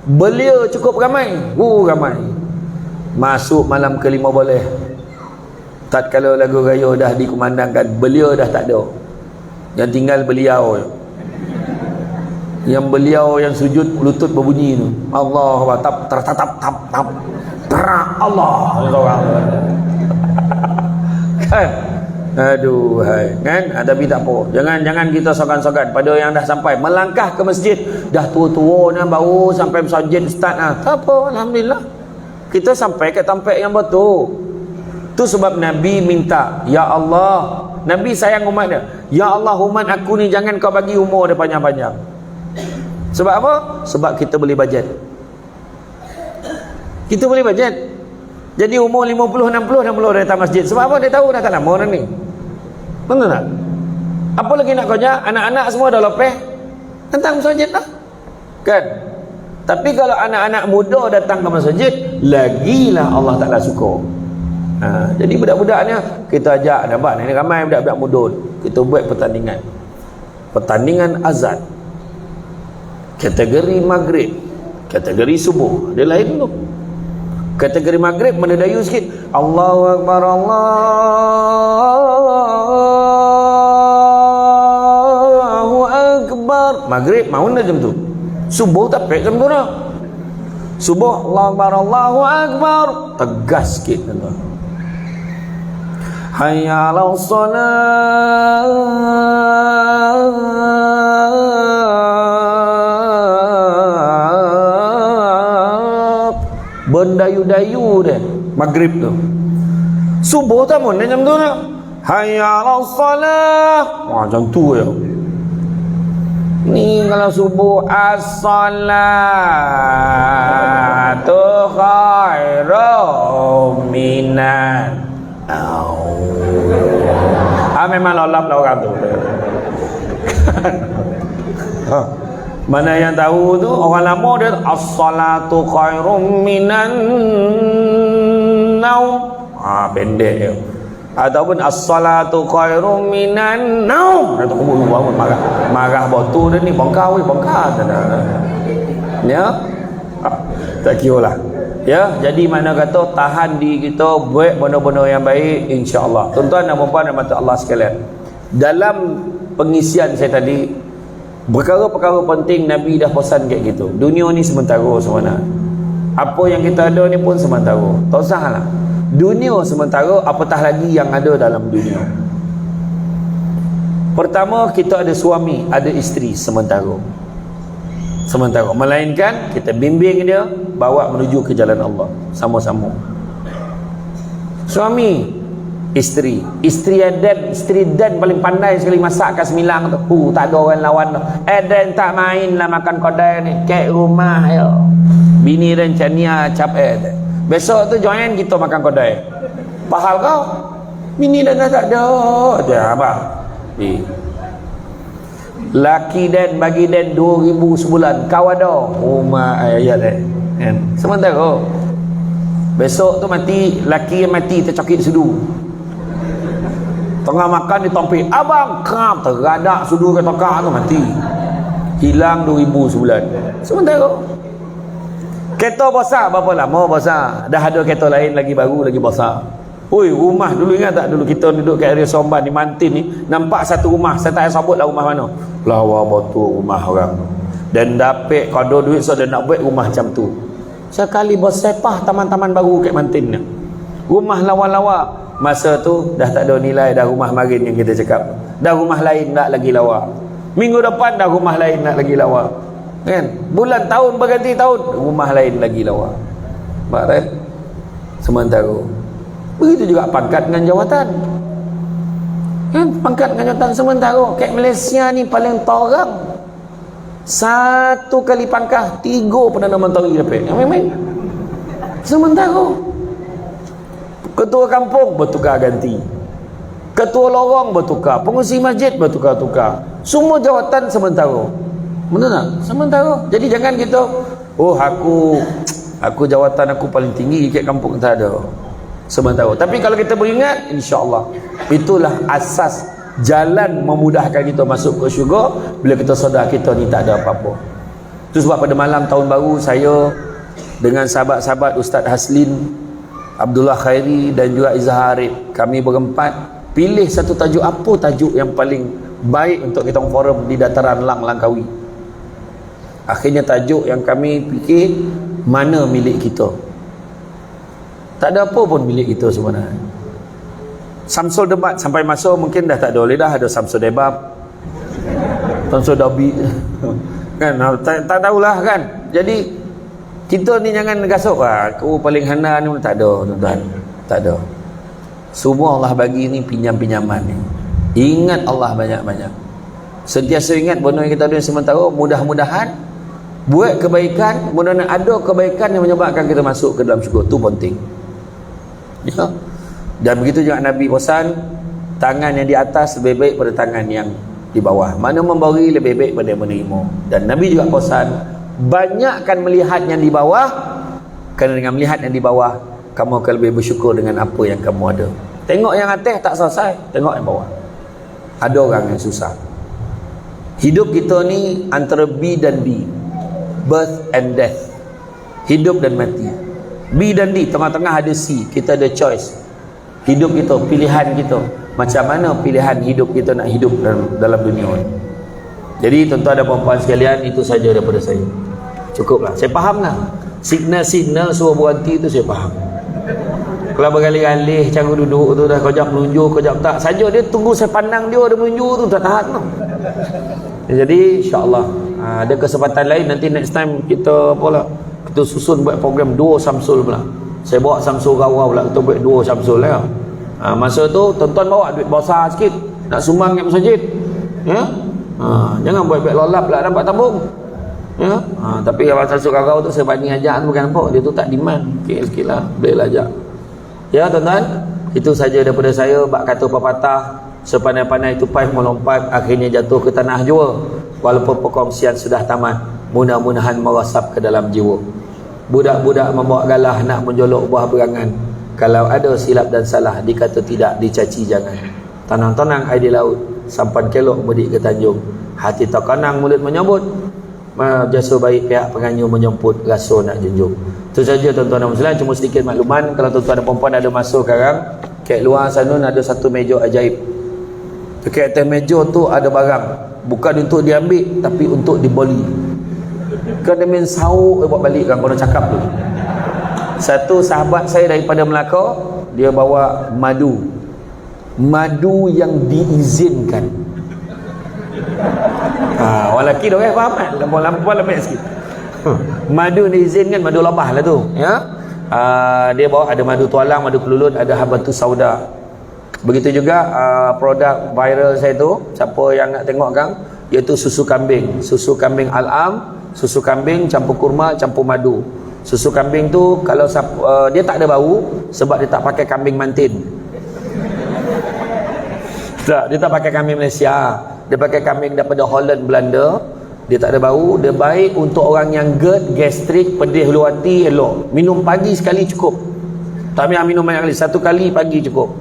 Belia cukup ramai. Ramai. Masuk malam ke-5 boleh. Tak kalau lagu raya dah dikumandangkan, belia dah tak ada. Yang tinggal beliau. Yang beliau yang sujud lutut berbunyi tu. Allah tap Allah. Kan? Aduh, hai. Kan? Tapi tak apa. Jangan kita sogan-sogan pada yang dah sampai melangkah ke masjid, dah tua-tua ni baru sampai masjid start tak apa, alhamdulillah. Kita sampai ke tempat yang betul. Tu sebab Nabi minta, ya Allah, Nabi sayang umat dia. Ya Allah, umat aku ni jangan kau bagi umur dia panjang-panjang. Sebab apa? Sebab kita boleh bajet. Kita boleh bajet. Jadi umur 50, 60 dah mula datang masjid. Sebab apa? Dia tahu dah tak lama dah ni. Betul tak? Apa lagi nak kerja? Anak-anak semua dah lepas datang masjid dah. Kan? Tapi kalau anak-anak muda datang ke masjid, lagilah Allah Ta'ala suka. Jadi budak-budaknya kita ajak nampak ni ramai budak-budak muda. Kita buat pertandingan. Pertandingan azan. Kategori maghrib, kategori subuh. Dia lain tu. Kategori maghrib mendayu sikit. Allahu Akbar, Allahu Akbar. Maghrib mau nak jam tu. Subuh tak pek jam tu dah. Subuh Allahu Akbar, Allahu Akbar. Tegas sikit tuan. Hayya 'alas salat. Bendayu-dayu dia maghrib tu. Subuh tak pun macam tu nak. Hayya 'alas salah. Macam tu ya. Ni kalau subuh as-salatu khairum minan. Memang lolap lah orang tu. Mana yang tahu tu orang lama dia as-salatu khairum minan naum. Pendek dia. Ataupun as-salatu khairum minan naum. Dia tak bangun marah batu dia ni bongkar ya. Tak kira lah. Ya, jadi mana kata tahan diri kita buat benda-benda yang baik insya-Allah. Tuan-tuan dan puan-puan dan mata Allah sekalian. Dalam pengisian saya tadi, perkara-perkara penting Nabi dah pesan kayak gitu. Dunia ni sementara sebenarnya. Apa yang kita ada ni pun sementara. Tak usahlah. Dunia sementara, apatah lagi yang ada dalam dunia. Pertama, kita ada suami, ada isteri sementara. Sementara. Melainkan kita bimbing dia, bawa menuju ke jalan Allah sama-sama. Suami, isteri dan paling pandai sekali masak kat Semilang tu. Tak ada orang lawan tu. Dan tak main lah makan kedai ni, kek rumah yo. Bini dan Chania cap besok tu join kita makan kedai. Pahal kau? Bini dan dah tak ada. Dia apa? Laki dan bagi dan 2,000 sebulan. Kau ada rumah ayat kan. Sementara besok tu mati, laki yang mati tercakit sudu. Tengah makan ditompik, abang kram teradak sudu ke tokak tu mati. Hilang 2,000 sebulan. Sementara kereta besar berapa lama besar? Dah ada kereta lain lagi baru lagi besar. Oi, rumah dulu ingat tak? Dulu kita duduk kat area Somban di Mantin ni, nampak satu rumah, saya tak sebut lah rumah mana. Lawa betul rumah orang tu. Dan dapat kalau duit so dia nak buat rumah macam tu. Sekali bersepah taman-taman baru kat Mantin ni. Rumah lawa-lawa. Masa tu dah tak ada nilai dah rumah marin yang kita cakap. Dah rumah lain nak lagi lawa. Minggu depan dah rumah lain nak lagi lawa. Kan? Bulan tahun berganti tahun, rumah lain lagi lawa. Barat sementara. Begitu juga pangkat dengan jawatan. Kan? Pangkat dengan jawatan sementara. Kat Malaysia ni paling torang. 1 kali pangkah 3 Perdana Menteri dapat. Main-main. Sementara. Ketua kampung bertukar ganti. Ketua lorong bertukar. Pengurusi masjid bertukar-tukar. Semua jawatan sementara. Betul tak? Sementara. Jadi jangan kita, oh aku jawatan aku paling tinggi kat kampung. Tak ada. Sementara. Tapi kalau kita beringat, insya-Allah itulah asas jalan memudahkan kita masuk ke syurga bila kita sedar kita ni tak ada apa-apa. Itu sebab pada malam tahun baru saya dengan sahabat-sahabat Ustaz Haslin, Abdullah Khairi dan juga Izzah Arif, kami berempat pilih satu tajuk. Apa tajuk yang paling baik untuk kita forum di dataran Lang Langkawi? Akhirnya tajuk yang kami fikir, mana milik kita. Tak ada apa pun milik kita sebenarnya. Samsul debat sampai masa mungkin dah tak ada boleh dah ada Samsul debat, Samsul Dabi kan, tak tahulah kan. Jadi kita ni jangan gasuk aku paling hana ni, tak ada tuan-tuan, tak ada. Semua Allah bagi ni pinjam-pinjaman ni. Ingat Allah banyak-banyak. Sentiasa ingat benda yang kita ada sementara. Mudah-mudahan buat kebaikan, mudah-mudahan ada kebaikan yang menyebabkan kita masuk ke dalam syurga. Tu penting ya. Dan begitu juga Nabi pesan, tangan yang di atas lebih baik pada tangan yang di bawah. Mana memberi lebih baik pada menerima. Dan Nabi juga pesan, banyakkan melihat yang di bawah, kerana dengan melihat yang di bawah kamu akan lebih bersyukur dengan apa yang kamu ada. Tengok yang atas tak selesai, tengok yang bawah. Ada orang yang susah. Hidup kita ni antara B dan D, birth and death, hidup dan mati. B dan D, tengah-tengah ada C. Kita ada choice. Hidup kita, pilihan kita. Macam mana pilihan hidup kita nak hidup dalam dunia ni. Jadi tuan-tuan dan puan-puan sekalian, itu saja daripada saya. Cukuplah. Saya faham lah. Signal-signal suruh berhenti tu saya faham. Kalau bergalih-galih cara duduk tu dah kejap menunjuk, kejap tak. Saja dia tunggu saya pandang dia menunjuk tu tak tahan tu. Jadi insya-Allah ada kesempatan lain nanti next time kita apalah, kita susun buat program 2 Samsul pula. Saya bawa Samsul Rawau pula, kita buat 2 Samsul lah. Masa tu tuan-tuan bawa duit besar sikit nak sumbang kat masjid. Ya? Jangan buat lolap pula dapat tabung. Ya? Tapi kalau Samsul Rawau tu saya banding ajak tu bukan nampak, dia tu tak demand. Sikit-sikit lah, boleh lah ajak. Ya tuan-tuan, itu saja daripada saya. Bak kata pepatah, sepandai-pandai tupai melompat akhirnya jatuh ke tanah jua. Walaupun perkongsian sudah tamat, mudah-mudahan merasap ke dalam jiwa. Budak-budak membawa galah nak menjolok buah berangan. Kalau ada silap dan salah, dikata tidak, dicaci jangan. Tenang-tenang air di laut, sampan kelok mudik ke Tanjung. Hati tak kanang mulut menyambut, jasa baik pihak penganyur menjemput, rasa nak junjung. Itu saja tuan-tuan dan muslim. Cuma sedikit makluman, kalau tuan-tuan dan perempuan ada masuk sekarang, kat luar sana ada satu meja ajaib. Dekat atas meja tu ada barang, bukan untuk diambil tapi untuk dibeli. Kan dia main sauk buat balik kan kalau cakap tu. Satu sahabat saya daripada Melaka, dia bawa madu yang diizinkan. Orang lelaki dah faham kan? Lampu lambat sikit. Madu diizinkan, madu labah lah tu, ya. Dia bawa ada madu tualang, madu kelulun, ada habatus sauda. Begitu juga produk viral saya tu, siapa yang nak tengok kan, iaitu susu kambing. Susu kambing Al-Am, susu kambing campur kurma, campur madu. Susu kambing tu kalau dia tak ada bau sebab dia tak pakai kambing mantin. Tak, dia tak pakai kambing Malaysia. Dia pakai kambing daripada Holland, Belanda. Dia tak ada bau, dia baik untuk orang yang GERD, gastrik, pedih hulu hati, elok. Minum pagi sekali cukup. Tak payah minum banyak kali, satu kali pagi cukup.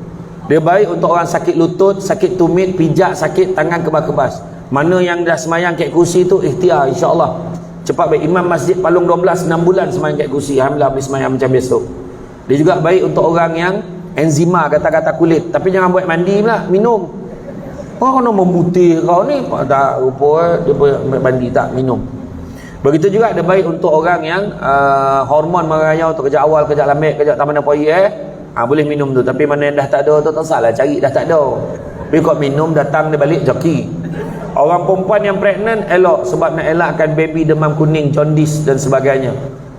Dia baik untuk orang sakit lutut, sakit tumit, pijak, sakit tangan kebas-kebas. Mana yang dah semayang kat kursi tu, ikhtiar insya-Allah. Cepat baik. Imam Masjid Palung 12 6 bulan semayang kat kursi. Alhamdulillah boleh semayang macam besok. Dia juga baik untuk orang yang enzima, kata-kata kulit. Tapi jangan buat mandi pula, minum. Orang nak memutih kau ni, tak rupa dia mandi tak minum. Begitu juga dia baik untuk orang yang hormon merayau tu, kejap awal, kejap lambat, kejap tak mana poi boleh minum tu. Tapi mana yang dah tak ada tu tak salah, cari dah tak ada. Tapi kau minum datang dia balik joki. Orang perempuan yang pregnant elok sebab nak elakkan baby demam kuning, jaundice dan sebagainya.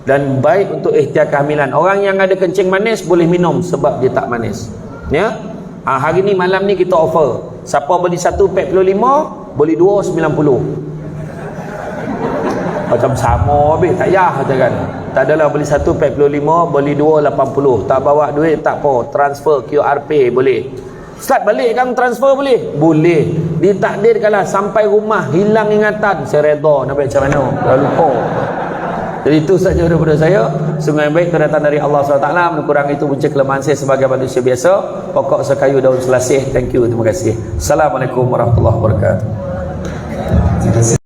Dan baik untuk ikhtiar kehamilan. Orang yang ada kencing manis boleh minum sebab dia tak manis. Ya. Hari ni malam ni kita offer. Siapa beli satu pack 25, beli 2 90. Macam sama habis, tak payah katakan. Tak adalah beli satu pack 25, beli 2 80. Tak bawa duit tak apa, transfer QR Pay boleh. Start balik kan transfer boleh? Boleh. Ditakdirkanlah sampai rumah hilang ingatan, saya redha nak buat macam mana? Dah lupa. Jadi itu saja daripada saya. Sungguh yang baik itu datang dari Allah SWT. Kurang itu punca kelemahan saya sebagai manusia biasa. Pokok sekayu daun selasih. Thank you, terima kasih. Assalamualaikum warahmatullahi wabarakatuh. Terima kasih.